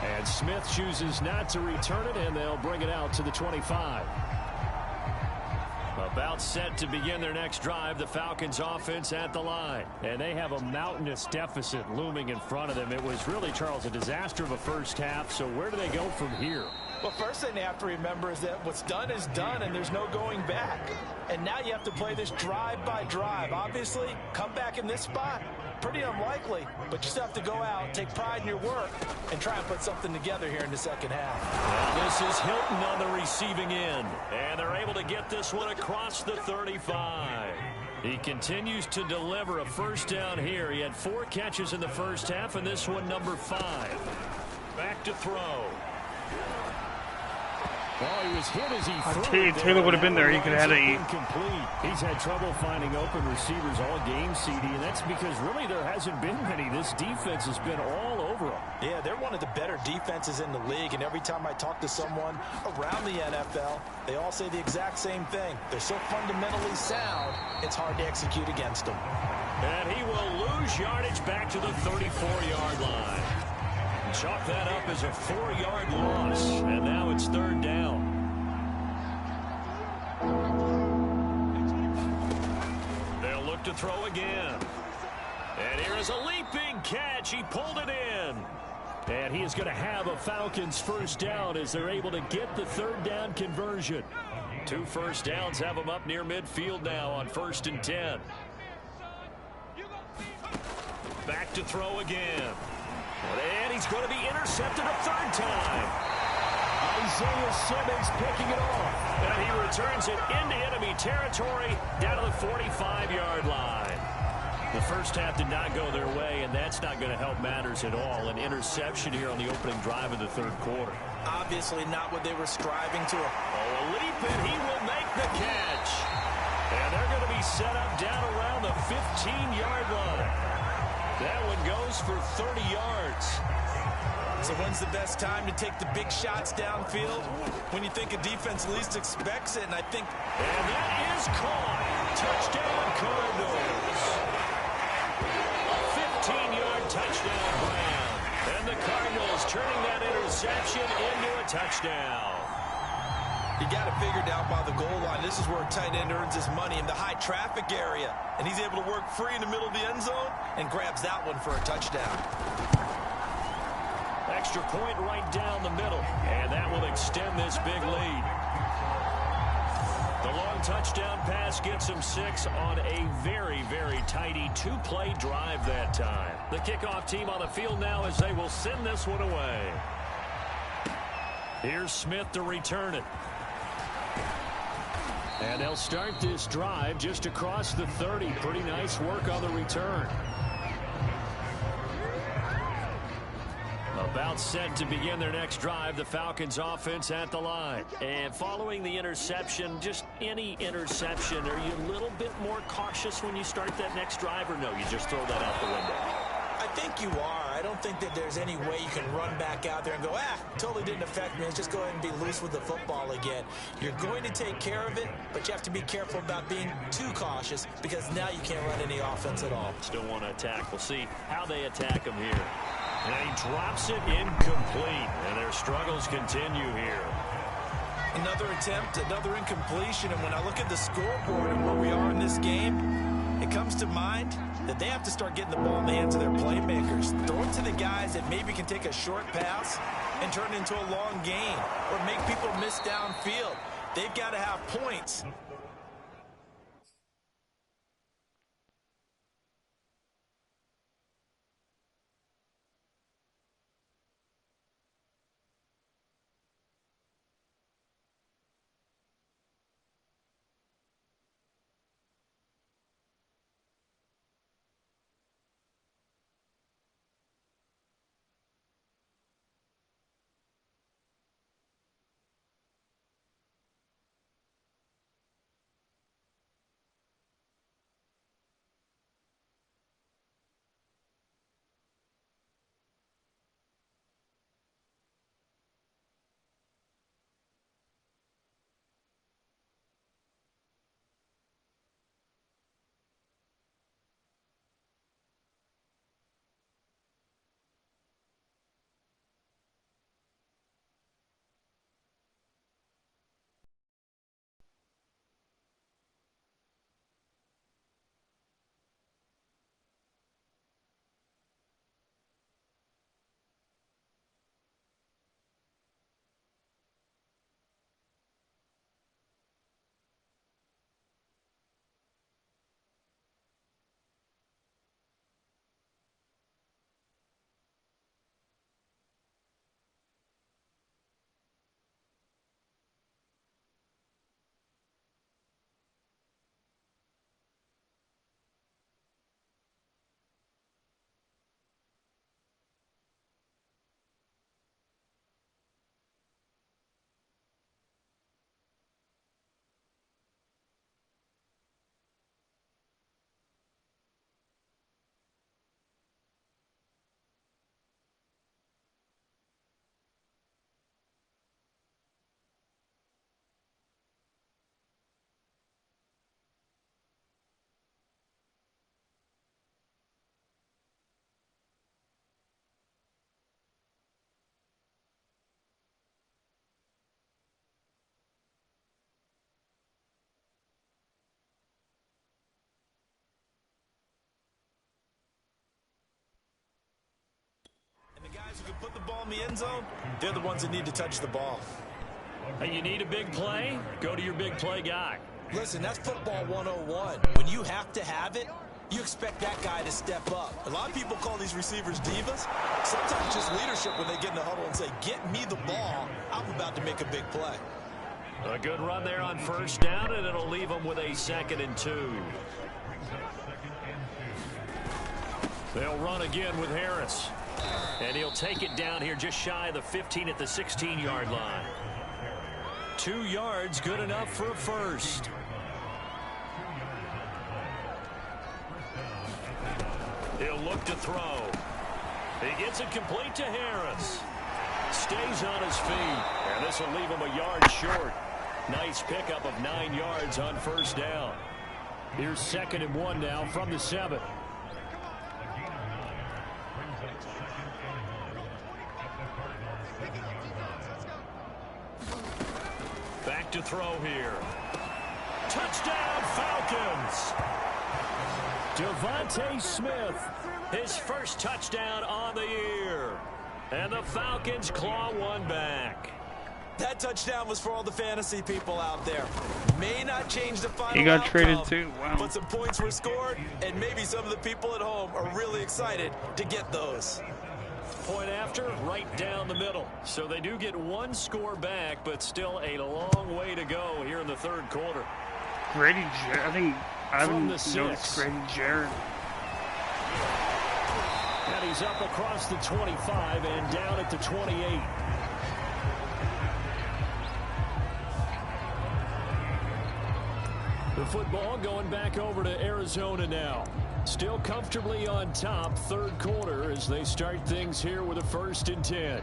And Smith chooses not to return it, and they'll bring it out to the 25. About set to begin their next drive, the Falcons offense at the line. And they have a mountainous deficit looming in front of them. It was really, Charles, a disaster of a first half. So where do they go from here? Well, first thing they have to remember is that what's done is done, and there's no going back. And now you have to play this drive by drive. Obviously, come back in this spot, pretty unlikely, but you still have to go out, take pride in your work, and try and put something together here in the 2nd half. Well, this is Hilton on the receiving end, and they're able to get this one across the 35. He continues to deliver a first down here. He had 4 catches in the first half, and this one number 5. Back to throw. Oh, he was hit as he threw. Taylor would have been there. He could have had a incomplete. He's had trouble finding open receivers all game, CD, and that's because really there hasn't been many. This defense has been all over them. Yeah, they're one of the better defenses in the league, and every time I talk to someone around the NFL, they all say the exact same thing. They're so fundamentally sound, it's hard to execute against them. And he will lose yardage back to the 34-yard line. Chalk that up as a 4-yard loss, and now it's 3rd down. They'll look to throw again. And here is a leaping catch. He pulled it in. And he is going to have a Falcons first down as they're able to get the 3rd down conversion. 2 first downs have them up near midfield now on 1st and 10. Back to throw again. And he's going to be intercepted a 3rd time. Isaiah Simmons picking it off. And he returns it into enemy territory down to the 45-yard line. The first half did not go their way, and that's not going to help matters at all. An interception here on the opening drive of the 3rd quarter. Obviously not what they were striving to. Oh, a leap, and he will make the catch. And they're going to be set up down around the 15-yard line. That one goes for 30 yards. So when's the best time to take the big shots downfield? When you think a defense least expects it, and I think... And that is caught. Touchdown, Cardinals. A 15-yard touchdown, Brown. And the Cardinals turning that interception into a touchdown. You got it figured out by the goal line. This is where a tight end earns his money, in the high traffic area. And he's able to work free in the middle of the end zone and grabs that one for a touchdown. Extra point right down the middle. And that will extend this big lead. The long touchdown pass gets him 6 on a very, very tidy 2-play drive that time. The kickoff team on the field now as they will send this one away. Here's Smith to return it. And they'll start this drive just across the 30. Pretty nice work on the return. About set to begin their next drive, the Falcons offense at the line. And following the interception, just any interception, are you a little bit more cautious when you start that next drive, or no, you just throw that out the window? I think you are. I don't think that there's any way you can run back out there and go, totally didn't affect me. Let's just go ahead and be loose with the football again. You're going to take care of it, but you have to be careful about being too cautious because now you can't run any offense at all. Still want to attack. We'll see how they attack him here. And he drops it incomplete, and their struggles continue here. Another attempt, another incompletion, and when I look at the scoreboard and where we are in this game, it comes to mind that they have to start getting the ball in the hands of their playmakers. Throw it to the guys that maybe can take a short pass and turn it into a long gain or make people miss downfield. They've got to have points. the ball in the end zone, they're the ones that need to touch the ball. Hey, you need a big play? Go to your big play guy. Listen, that's football 101. When you have to have it, you expect that guy to step up. A lot of people call these receivers divas. Sometimes just leadership when they get in the huddle and say, get me the ball. I'm about to make a big play. A good run there on first down, and it'll leave them with a 2nd and 2. They'll run again with Harris. And he'll take it down here just shy of the 15 at the 16-yard line. 2 yards, good enough for a first. He'll look to throw. He gets it complete to Harris. Stays on his feet. And this will leave him a yard short. Nice pickup of 9 yards on first down. Here's 2nd and 1 now from the 7. Back to throw here. Touchdown, Falcons! Devontae Smith, his first touchdown on the year. And the Falcons claw one back. That touchdown was for all the fantasy people out there. May not change the final He got outcome, traded too. Wow. but some points were scored, and maybe some of the people at home are really excited to get those. Point after, right down the middle. So they do get 1 score back, but still a long way to go here in the 3rd quarter. Grady Jarrett. I think I haven't From the noticed 6. Grady Jarrett. And he's up across the 25 and down at the 28. The football going back over to Arizona now. Still comfortably on top, 3rd quarter as they start things here with a 1st and 10.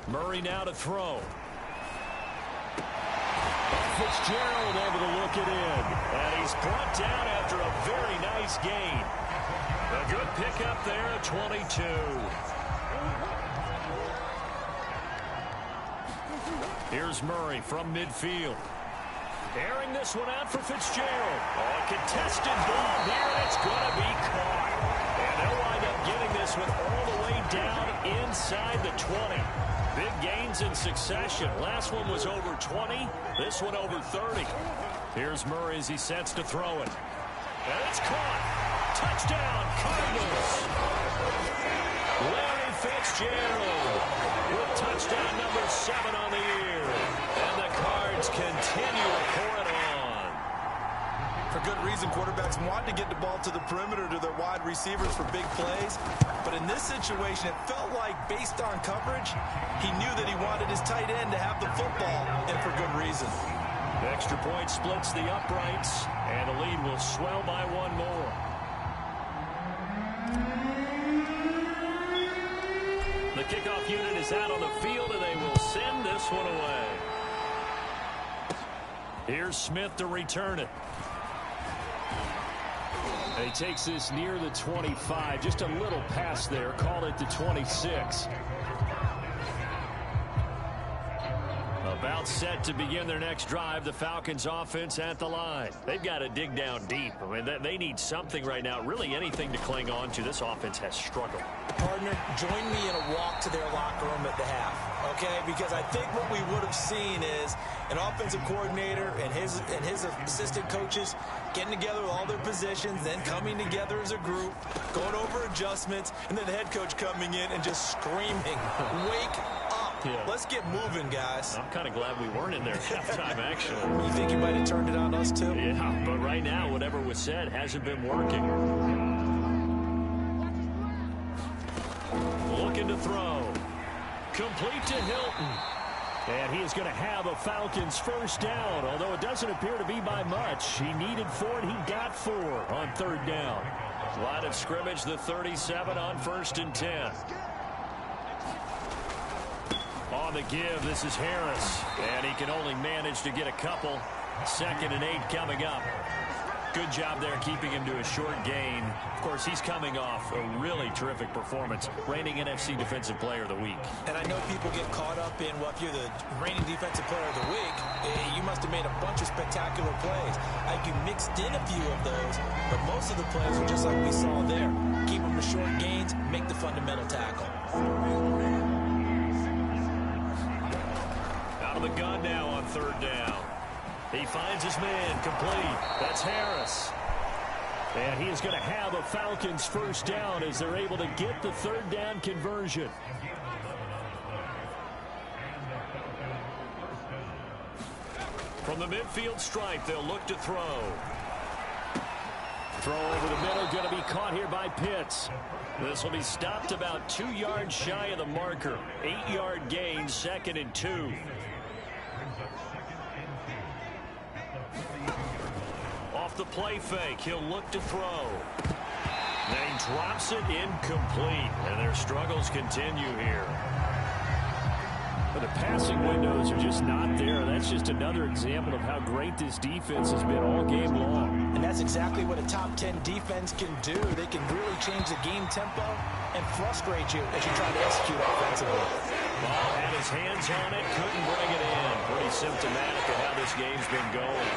Murray now to throw. Fitzgerald able to look it in. And he's brought down after a very nice gain. A good pickup there at 22. Here's Murray from midfield. Airing this one out for Fitzgerald. Oh, a contested ball here, and it's going to be caught. And they'll wind up getting this one all the way down inside the 20. Big gains in succession. Last one was over 20. This one over 30. Here's Murray as he sets to throw it. And it's caught. Touchdown, Cardinals. Larry Fitzgerald with touchdown number 7 on the year. And the Cards continue to pour it on. For good reason, quarterbacks want to get the ball to the perimeter to their wide receivers for big plays. But in this situation, it felt like, based on coverage, he knew that he wanted his tight end to have the football, and for good reason. The extra point splits the uprights, and the lead will swell by 1 more. The kickoff unit is out on the field, and they will send this one away. Here's Smith to return it. And he takes this near the 25. Just a little pass there. Call it the 26. About set to begin their next drive. The Falcons offense at the line. They've got to dig down deep. I mean, they need something right now. Really anything to cling on to. This offense has struggled. Partner, join me in a walk to their locker room at the half, okay? Because I think what we would have seen is an offensive coordinator and his assistant coaches getting together with all their positions, then coming together as a group, going over adjustments, and then the head coach coming in and just screaming, wake up. Yeah. Let's get moving, guys. I'm kind of glad we weren't in there at halftime, actually. You think you might have turned it on us, too? Yeah, but right now, whatever was said hasn't been working. Looking to throw. Complete to Hilton. And he is going to have a Falcons first down, although it doesn't appear to be by much. He needed 4, and he got 4 on 3rd down. Line of scrimmage, the 37 on 1st and 10. On the give, this is Harris. And he can only manage to get a couple. 2nd and 8 coming up. Good job there keeping him to a short gain. Of course, he's coming off a really terrific performance, reigning NFC Defensive Player of the Week. And I know people get caught up in, well, if you're the reigning Defensive Player of the Week, you must have made a bunch of spectacular plays. You mixed in a few of those, but most of the plays are just like we saw there. Keep them to short gains, make the fundamental tackle. Out of the gun now on third down. He finds his man, complete. That's Harris. And he is going to have a Falcons first down as they're able to get the third down conversion. From the midfield stripe, they'll look to throw. Throw over the middle, going to be caught here by Pitts. This will be stopped about 2 yards shy of the marker. 8-yard gain, 2nd and 2. Off the play fake, he'll look to throw. Then he drops it incomplete, and their struggles continue here. But the passing windows are just not there. That's just another example of how great this defense has been all game long. And that's exactly what a top 10 defense can do. They can really change the game tempo and frustrate you as you try to execute offensively. Ball had his hands on it, couldn't bring it in. Pretty symptomatic of how this game's been going.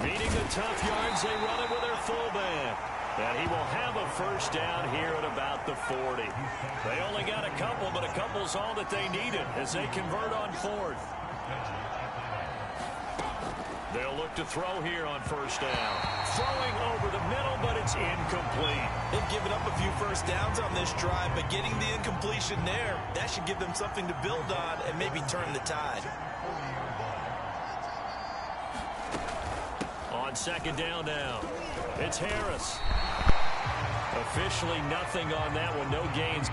Meeting the tough yards, they run it with their fullback. And he will have a first down here at about the 40. They only got a couple, but a couple's all that they needed as they convert on 4th. They'll look to throw here on first down. Throwing over the middle, but it's incomplete. They've given up a few first downs on this drive, but getting the incompletion there, that should give them something to build on and maybe turn the tide. On second down now, it's Harris. Officially nothing on that one, no gains.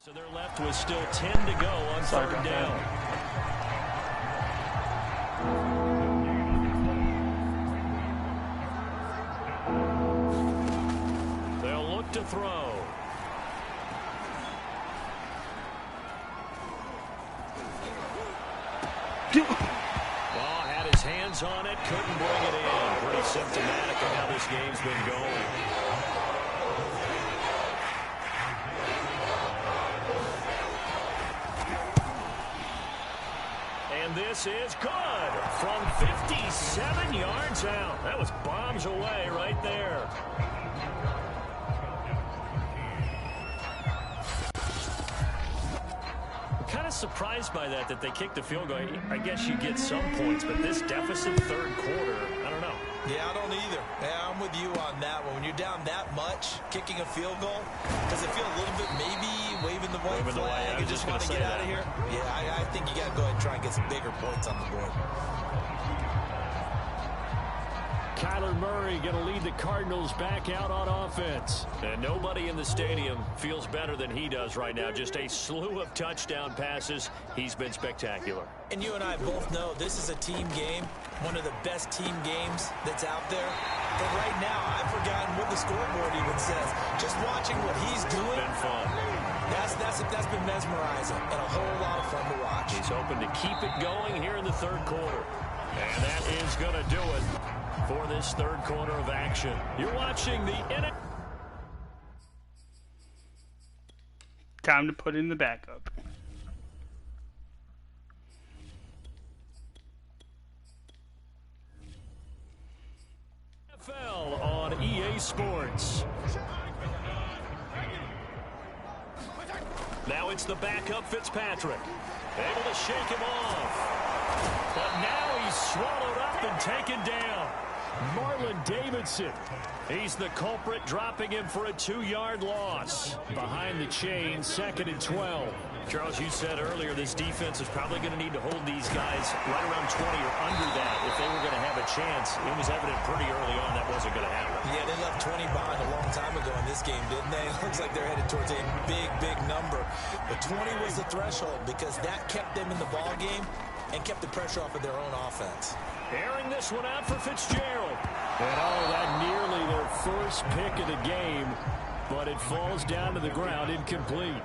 So their left was still 10 to go on third down. They'll look to throw. Ball had his hands on it, couldn't bring it in. Pretty symptomatic of how this game's been going. And this is good from 57 yards out. That was bombs away right there. Kind of surprised by that they kicked the field goal. I guess you get some points, but this deficit third quarter, I don't know. Yeah, I don't either. Yeah, I'm with you on that one. When you're down that much, kicking a field goal, does it feel a little bit maybe waving the white flag and just want to get out of here? Yeah, I think you got to go ahead and try and get some bigger points on the board. Kyler Murray going to lead the Cardinals back out on offense. And nobody in the stadium feels better than he does right now. Just a slew of touchdown passes. He's been spectacular. And you and I both know this is a team game, one of the best team games that's out there. But right now, I've forgotten what the scoreboard even says. Just watching what he's doing. It's been fun. That's been mesmerizing and a whole lot of fun to watch. He's hoping to keep it going here in the third quarter. And that is going to do it for this third quarter of action. You're watching the NFL. Time to put in the backup. NFL on EA Sports. Now it's the backup Fitzpatrick. Able to shake him off. But now he's swallowed up and taken down. Marlon Davidson. He's the culprit, dropping him for a 2-yard loss. Behind the chain, 2nd and 12. Charles, you said earlier this defense is probably going to need to hold these guys right around 20 or under that if they were going to have a chance. It was evident pretty early on that wasn't going to happen. Yeah, they left 20 behind a long time ago in this game, didn't they? It looks like they're headed towards a big, big number. But 20 was the threshold because that kept them in the ball game and kept the pressure off of their own offense. Airing this one out for Fitzgerald. And that nearly their first pick of the game, but it falls down to the ground incomplete.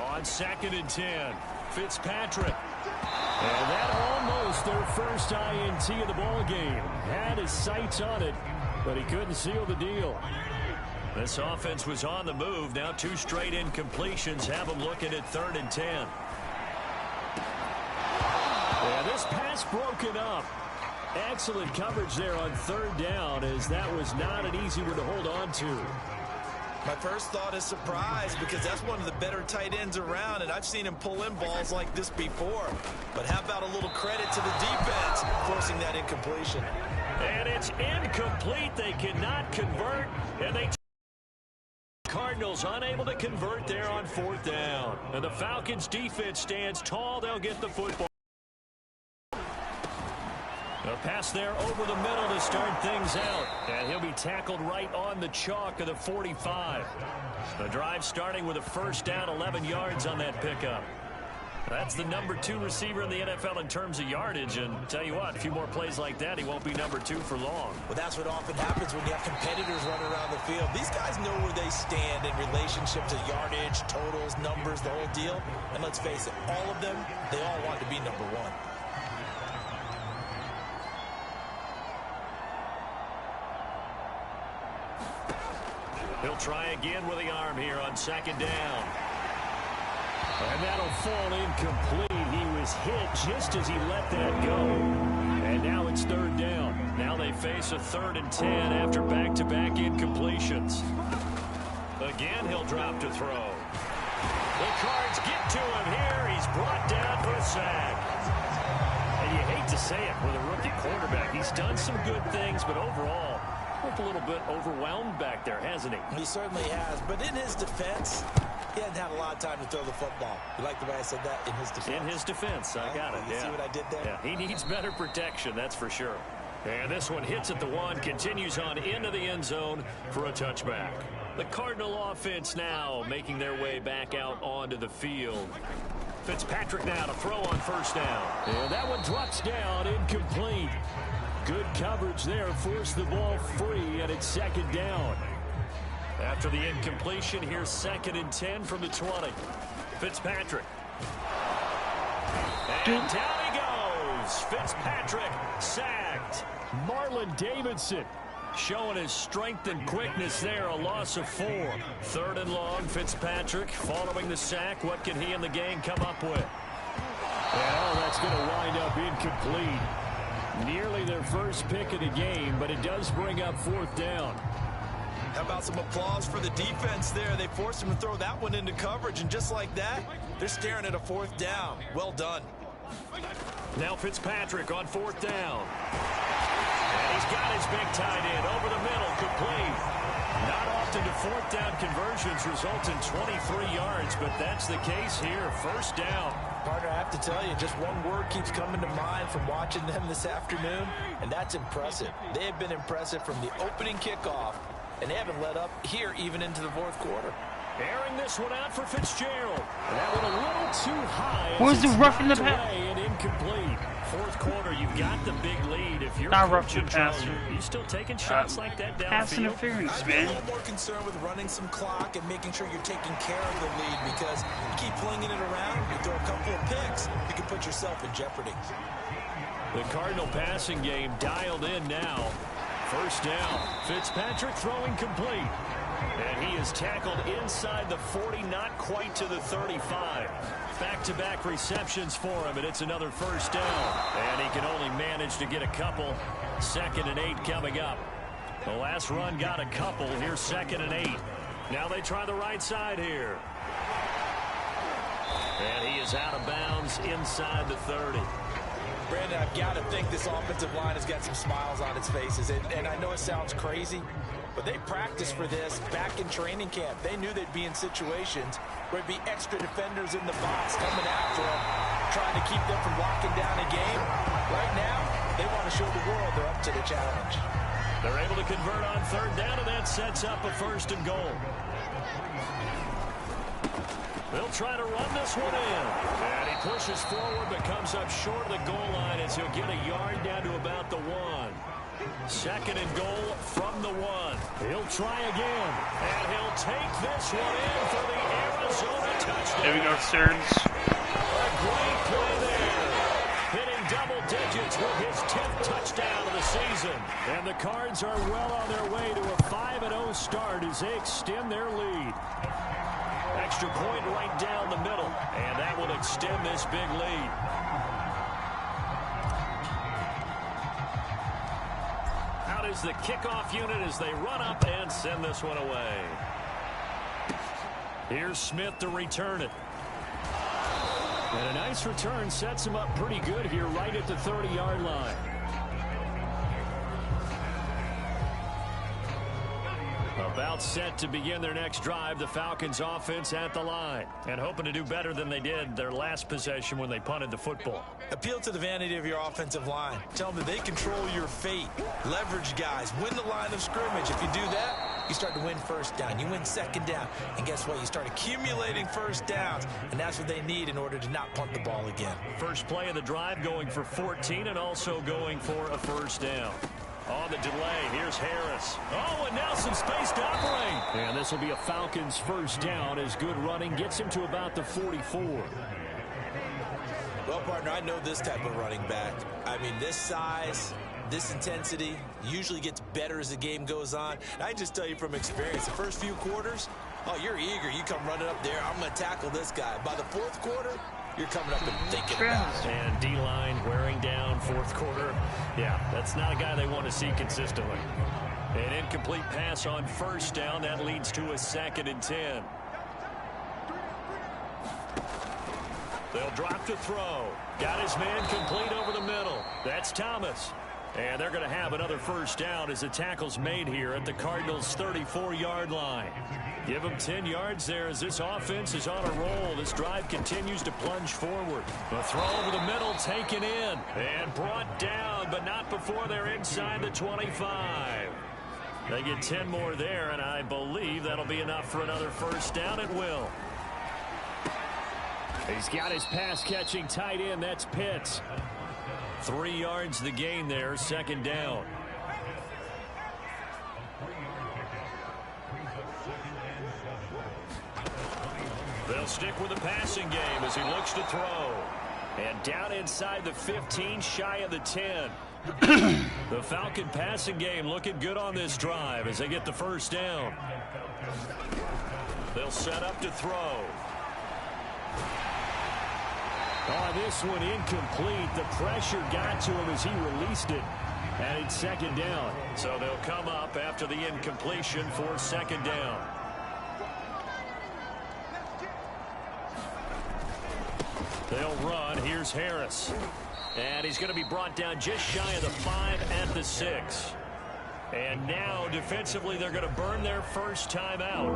On 2nd and 10, Fitzpatrick. And that almost their first INT of the ball game. Had his sights on it, but he couldn't seal the deal. This offense was on the move. Now 2 straight incompletions have them looking at 3rd and 10. Yeah, this pass broken up. Excellent coverage there on 3rd down, as that was not an easy one to hold on to. My first thought is surprise, because that's one of the better tight ends around, and I've seen him pull in balls like this before. But how about a little credit to the defense forcing that incompletion? And it's incomplete. They cannot convert, and they... Cardinals unable to convert there on 4th down. And the Falcons defense stands tall. They'll get the football. A pass there over the middle to start things out. And he'll be tackled right on the chalk of the 45. The drive starting with a first down, 11 yards on that pickup. That's the number 2 receiver in the NFL in terms of yardage. And tell you what, a few more plays like that, he won't be number 2 for long. Well, that's what often happens when you have competitors running around the field. These guys know where they stand in relationship to yardage, totals, numbers, the whole deal. And let's face it, all of them, they all want to be number 1. He'll try again with the arm here on 2nd down. And that'll fall incomplete. He was hit just as he let that go. And now it's 3rd down. Now they face a 3rd and 10 after back-to-back incompletions. Again, he'll drop to throw. The Cards get to him here. He's brought down for a sack. And you hate to say it with a rookie quarterback. He's done some good things, but overall, looked a little bit overwhelmed back there, hasn't he? He certainly has, but in his defense, he hasn't had a lot of time to throw the football. You like the way I said that? In his defense. In his defense, I got it. You see what I did there? Yeah, he needs better protection, that's for sure. And this one hits at the 1, continues on into the end zone for a touchback. The Cardinal offense now making their way back out onto the field. Fitzpatrick now to throw on first down. And that one drops down, incomplete. Good coverage there, forced the ball free, and it's second down. After the incompletion, here's 2nd and 10 from the 20. Fitzpatrick. And down he goes. Fitzpatrick sacked. Marlon Davidson showing his strength and quickness there, a loss of 4. 3rd and long, Fitzpatrick following the sack. What can he and the gang come up with? Well, that's going to wind up incomplete. Nearly their first pick of the game, but it does bring up 4th down. How about some applause for the defense there? They forced him to throw that one into coverage, and just like that, they're staring at a 4th down. Well done. Now Fitzpatrick on 4th down. And he's got his big tight end over the middle, complete. Not often do 4th down conversions result in 23 yards, but that's the case here. 1st down. Partner, I have to tell you, just one word keeps coming to mind from watching them this afternoon, and that's impressive. They have been impressive from the opening kickoff, and they haven't let up here even into the 4th quarter. Airing this one out for Fitzgerald. And that one a little too high. Where's the roughing the passer? And incomplete. 4th quarter, you've got the big lead. If you're not roughing the passer, you still taking shots like that downfield? Pass interference, I'd be a little more concerned with running some clock and making sure you're taking care of the lead, because you keep flinging it around, you throw a couple of picks, you can put yourself in jeopardy. The Cardinal passing game dialed in now. 1st down. Fitzpatrick throwing complete. And he is tackled inside the 40, not quite to the 35. Back-to-back receptions for him, and it's another 1st down. And he can only manage to get a couple. 2nd and 8 coming up. The last run got a couple. Here's 2nd and 8. Now they try the right side here. And he is out of bounds inside the 30. Brandon, I've got to think this offensive line has got some smiles on its faces. And I know it sounds crazy, but they practiced for this back in training camp. They knew they'd be in situations where there'd be extra defenders in the box coming after them, trying to keep them from locking down a game. Right now, they want to show the world they're up to the challenge. They're able to convert on 3rd down, and that sets up a 1st and goal. They'll try to run this one in. And he pushes forward, but comes up short of the goal line as he'll get a yard down to about the 1. 2nd and goal from the 1. He'll try again. And he'll take this one in for the Arizona touchdown. There we go, Stearns. A great play there. Hitting double digits with his 10th touchdown of the season. And the Cards are well on their way to a 5-0 start as they extend their lead. Extra point right down the middle, and that will extend this big lead. Out is the kickoff unit as they run up and send this one away. Here's Smith to return it. And a nice return sets him up pretty good here right at the 30-yard line. About set to begin their next drive, the Falcons offense at the line, and hoping to do better than they did their last possession when they punted the football. Appeal to the vanity of your offensive line. Tell them that they control your fate. Leverage guys. Win the line of scrimmage. If you do that, you start to win 1st down. You win 2nd down. And guess what? You start accumulating 1st downs, and that's what they need in order to not punt the ball again. First play of the drive going for 14 and also going for a 1st down. On the delay, here's Harris. Oh, and now some space to operate. And this will be a Falcons 1st down as good running gets him to about the 44. Well, partner, I know this type of running back. I mean, this size, this intensity usually gets better as the game goes on. And I just tell you from experience, the first few quarters, oh, you're eager. You come running up there. I'm going to tackle this guy. By the 4th quarter, you're coming up and thinking about it. And D-line wearing down 4th quarter. Yeah, that's not a guy they want to see consistently. An incomplete pass on 1st down. That leads to a 2nd and 10. They'll drop to throw. Got his man complete over the middle. That's Thomas. And they're going to have another 1st down as the tackle's made here at the Cardinals' 34-yard line. Give them 10 yards there as this offense is on a roll. This drive continues to plunge forward. The throw over the middle taken in and brought down, but not before they're inside the 25. They get 10 more there, and I believe that'll be enough for another first down. It will. He's got his pass-catching tight end. That's Pitts. 3 yards the gain there, second down. They'll stick with the passing game as he looks to throw. And down inside the 15, shy of the 10. The Falcon passing game looking good on this drive as they get the first down. They'll set up to throw. Oh, this one incomplete. The pressure got to him as he released it. And it's second down. So they'll come up after the incompletion for second down. They'll run. Here's Harris. And he's going to be brought down just shy of the 5 at the 6. And now, defensively, they're going to burn their first time out.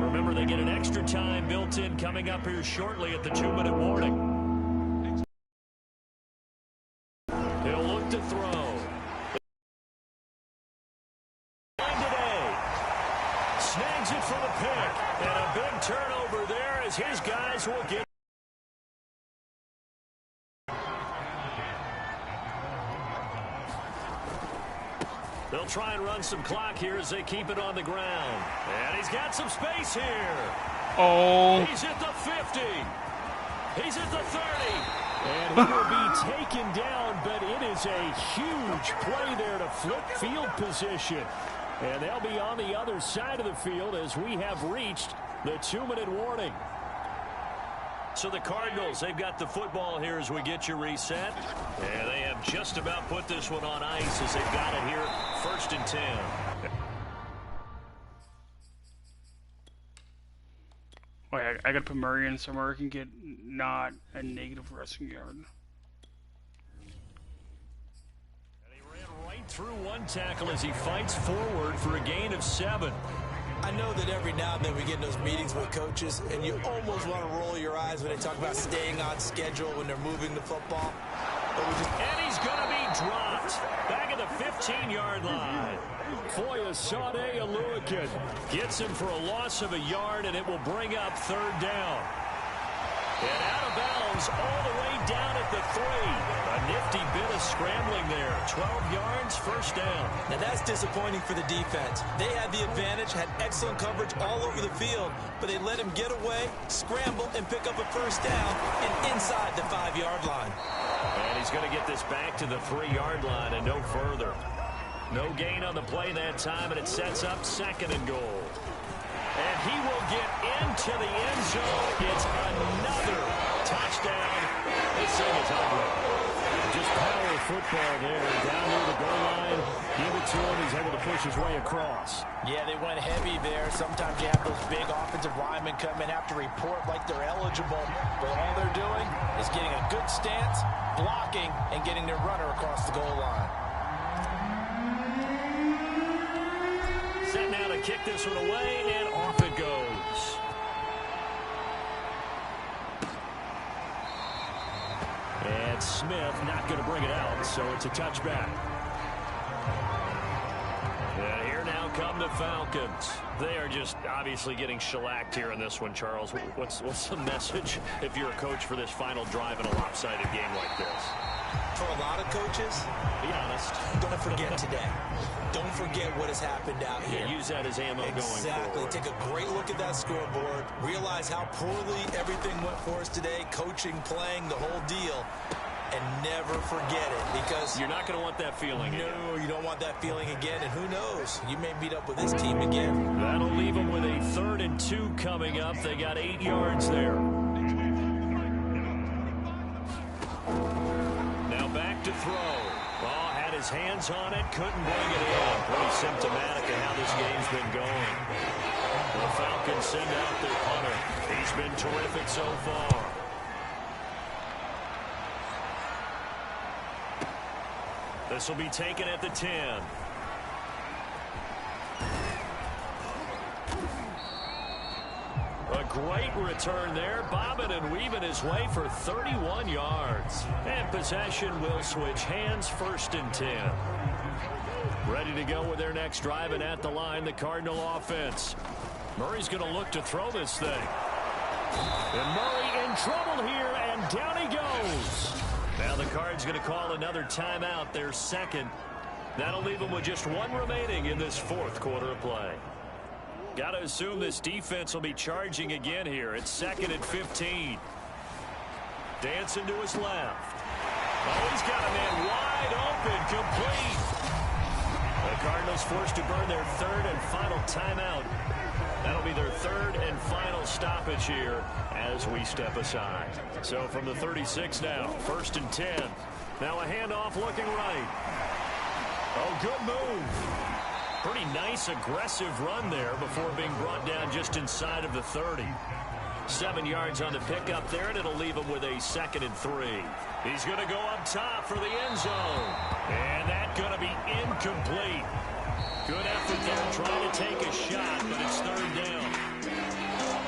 Remember, they get an extra time built in coming up here shortly at the 2-minute warning. He'll look to throw. Today. Snags it for the pick. And a big turnover there as his guys will get. They'll try and run some clock here as they keep it on the ground. And he's got some space here. Oh. He's at the 50. He's at the 30. And he will be taken down, but it is a huge play there to flip field position. And they'll be on the other side of the field as we have reached the 2-minute warning. So the Cardinals, they've got the football here as we get you reset. And they have just about put this one on ice as they've got it here, 1st and 10. Wait, I got to put Murray in somewhere I can get not a negative rushing yard. And he ran right through one tackle as he fights forward for a gain of 7. I know that every now and then we get in those meetings with coaches, and you almost want to roll your eyes when they talk about staying on schedule when they're moving the football. And he's going to be dropped back at the 15-yard line. Foya Sade Aluakin gets him for a loss of a yard, and it will bring up 3rd down. And out of bounds all the way down at the 3. A nifty bit of scrambling there. 12 yards, 1st down. Now that's disappointing for the defense. They had the advantage, had excellent coverage all over the field, but they let him get away, scramble, and pick up a 1st down and inside the 5-yard line. And he's going to get this back to the 3-yard line and no further. No gain on the play that time, and it sets up 2nd and goal. And he will get into the end zone. It's another touchdown. This thing is ugly. Just power football there. Down near the goal line. Give it to him. He's able to push his way across. Yeah, they went heavy there. Sometimes you have those big offensive linemen come in, have to report like they're eligible. But all they're doing is getting a good stance, blocking, and getting their runner across the goal line. Set now to kick this one away, and off it goes. And Smith not going to bring it out, so it's a touchback. And here now come the Falcons. They are just obviously getting shellacked here in this one, Charles. What's the message if you're a coach for this final drive in a lopsided game like this? For a lot of coaches, be honest, don't forget today. Don't forget what has happened out here. Yeah, use that as ammo going forward. Exactly. Take a great look at that scoreboard. Realize how poorly everything went for us today. Coaching, playing, the whole deal. And never forget it, because you're not going to want that feeling again. No, you don't want that feeling again. And who knows? You may meet up with this team again. That'll leave them with a 3rd and 2 coming up. They got 8 yards there. Now back to throw. Oh, had his hands on it, couldn't bring it in. Pretty symptomatic of how this game's been going. The Falcons send out their punter. He's been terrific so far. This will be taken at the 10. A great return there, bobbing and weaving his way for 31 yards. And possession will switch hands, 1st and 10. Ready to go with their next drive, and at the line, the Cardinal offense. Murray's going to look to throw this thing. And Murray in trouble here, and down he goes. Now the Cards going to call another timeout, their 2nd. That'll leave them with just 1 remaining in this 4th quarter of play. Got to assume this defense will be charging again here. It's 2nd and 15. Dancing to his left. Oh, he's got a man wide open, complete. The Cardinals forced to burn their 3rd and final timeout. That'll be their 3rd and final stoppage here as we step aside. So from the 36 now, 1st and 10. Now a handoff looking right. Oh, good move. Pretty nice, aggressive run there before being brought down just inside of the 30. 7 yards on the pickup there, and it'll leave him with a 2nd and 3. He's going to go up top for the end zone. And that's going to be incomplete. Good effort there, trying to take a shot, but it's 3rd down.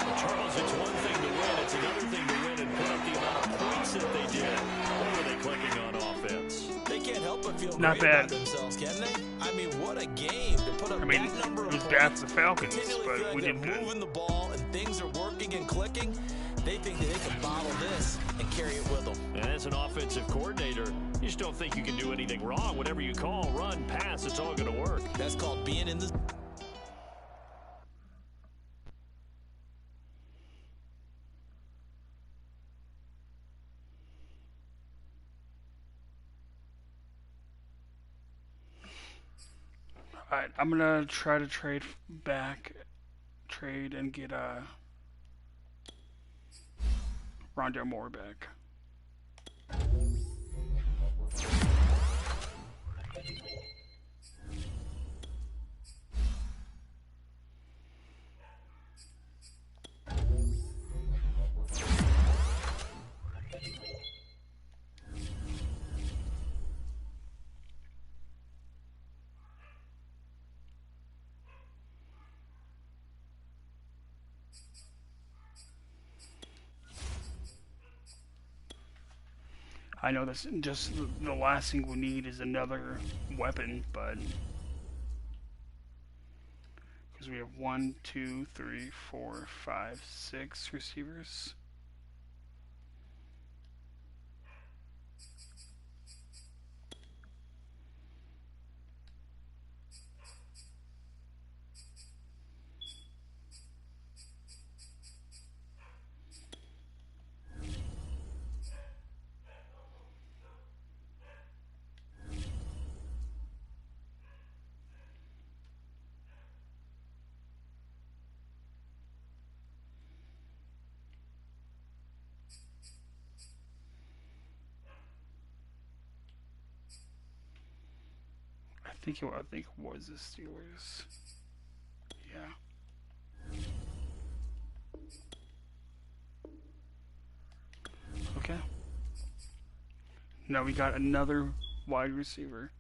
Well, Charles, it's one thing to win. It's another thing to win and put up the amount of points that they did. What were they clicking on offense? They can't help but feel Not great bad. about themselves, can they? I mean, what a game to put up that number of it was points. bad for the Falcons, Continually but feel like we they're did good. moving the ball and things are working and clicking. They think that they can bottle this and carry it with them. And as an offensive coordinator, you just don't think you can do anything wrong. Whatever you call, run, pass, it's all going to work. That's called being in the... Alright, I'm gonna try to trade and get Rondell Moore back. I know that's just the last thing we need is another weapon, but because we have 1, 2, 3, 4, 5, 6 receivers. I think it was the Steelers. Yeah. Okay. Now we got another wide receiver.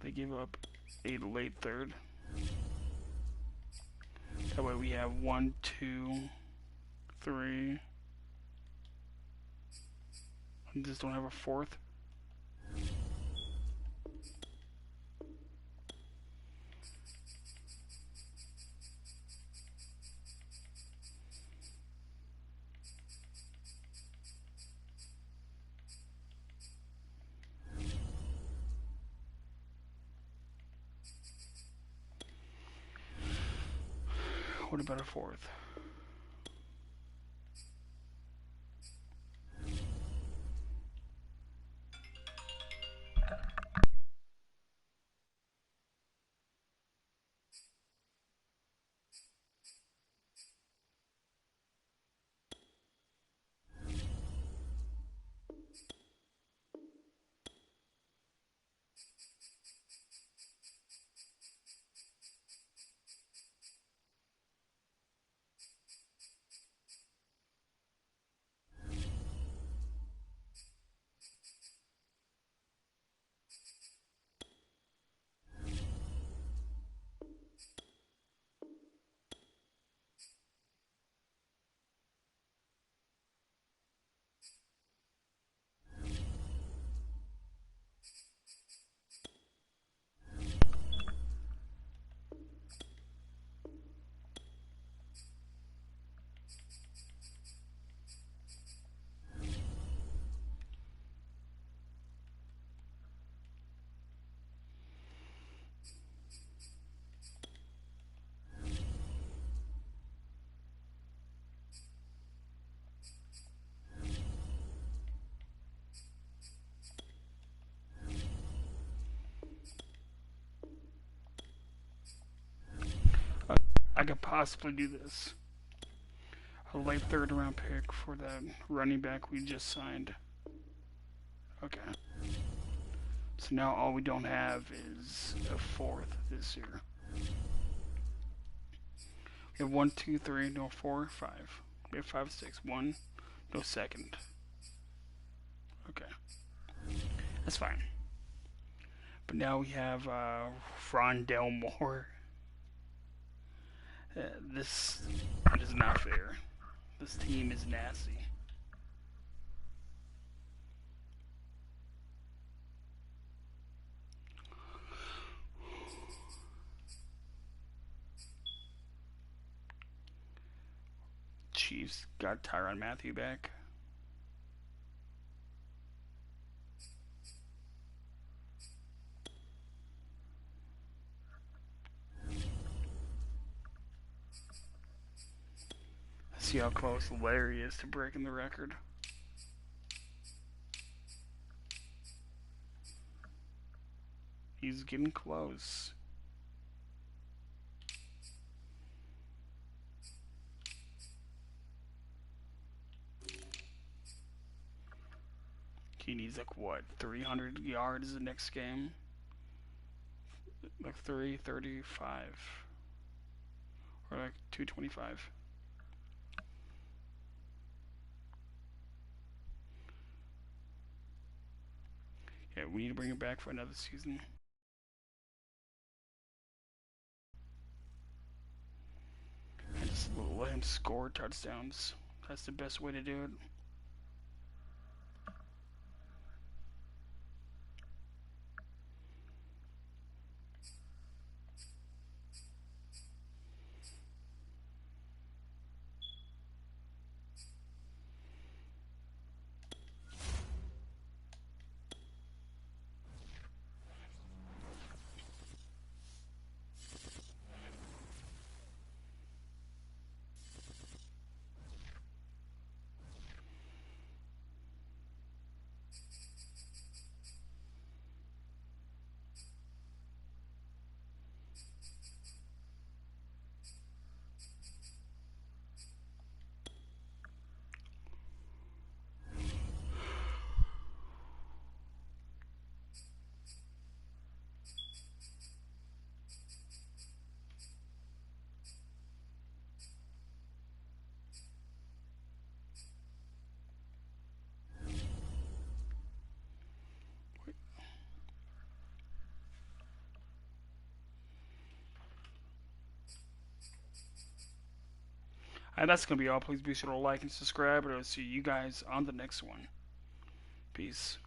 They gave up a late 3rd. That way we have 1, 2, 3. I just don't have a 4th. What about a 4th? could possibly do this. A late third-round pick for that running back we just signed. Okay. So now all we don't have is a fourth this year. We have 1, 2, 3, no 4, 5. We have 5, 6, 1, no second. Okay. That's fine. But now we have Rondell Moore. This is not fair. This team is nasty. Chiefs got Tyrann Mathieu back. See how close Larry is to breaking the record. He's getting close. He needs like what, 300 yards the next game? Like 335 or like 225. Yeah, we need to bring him back for another season. And just let him score touchdowns. That's the best way to do it. And that's going to be all. Please be sure to like and subscribe, and I'll see you guys on the next one. Peace.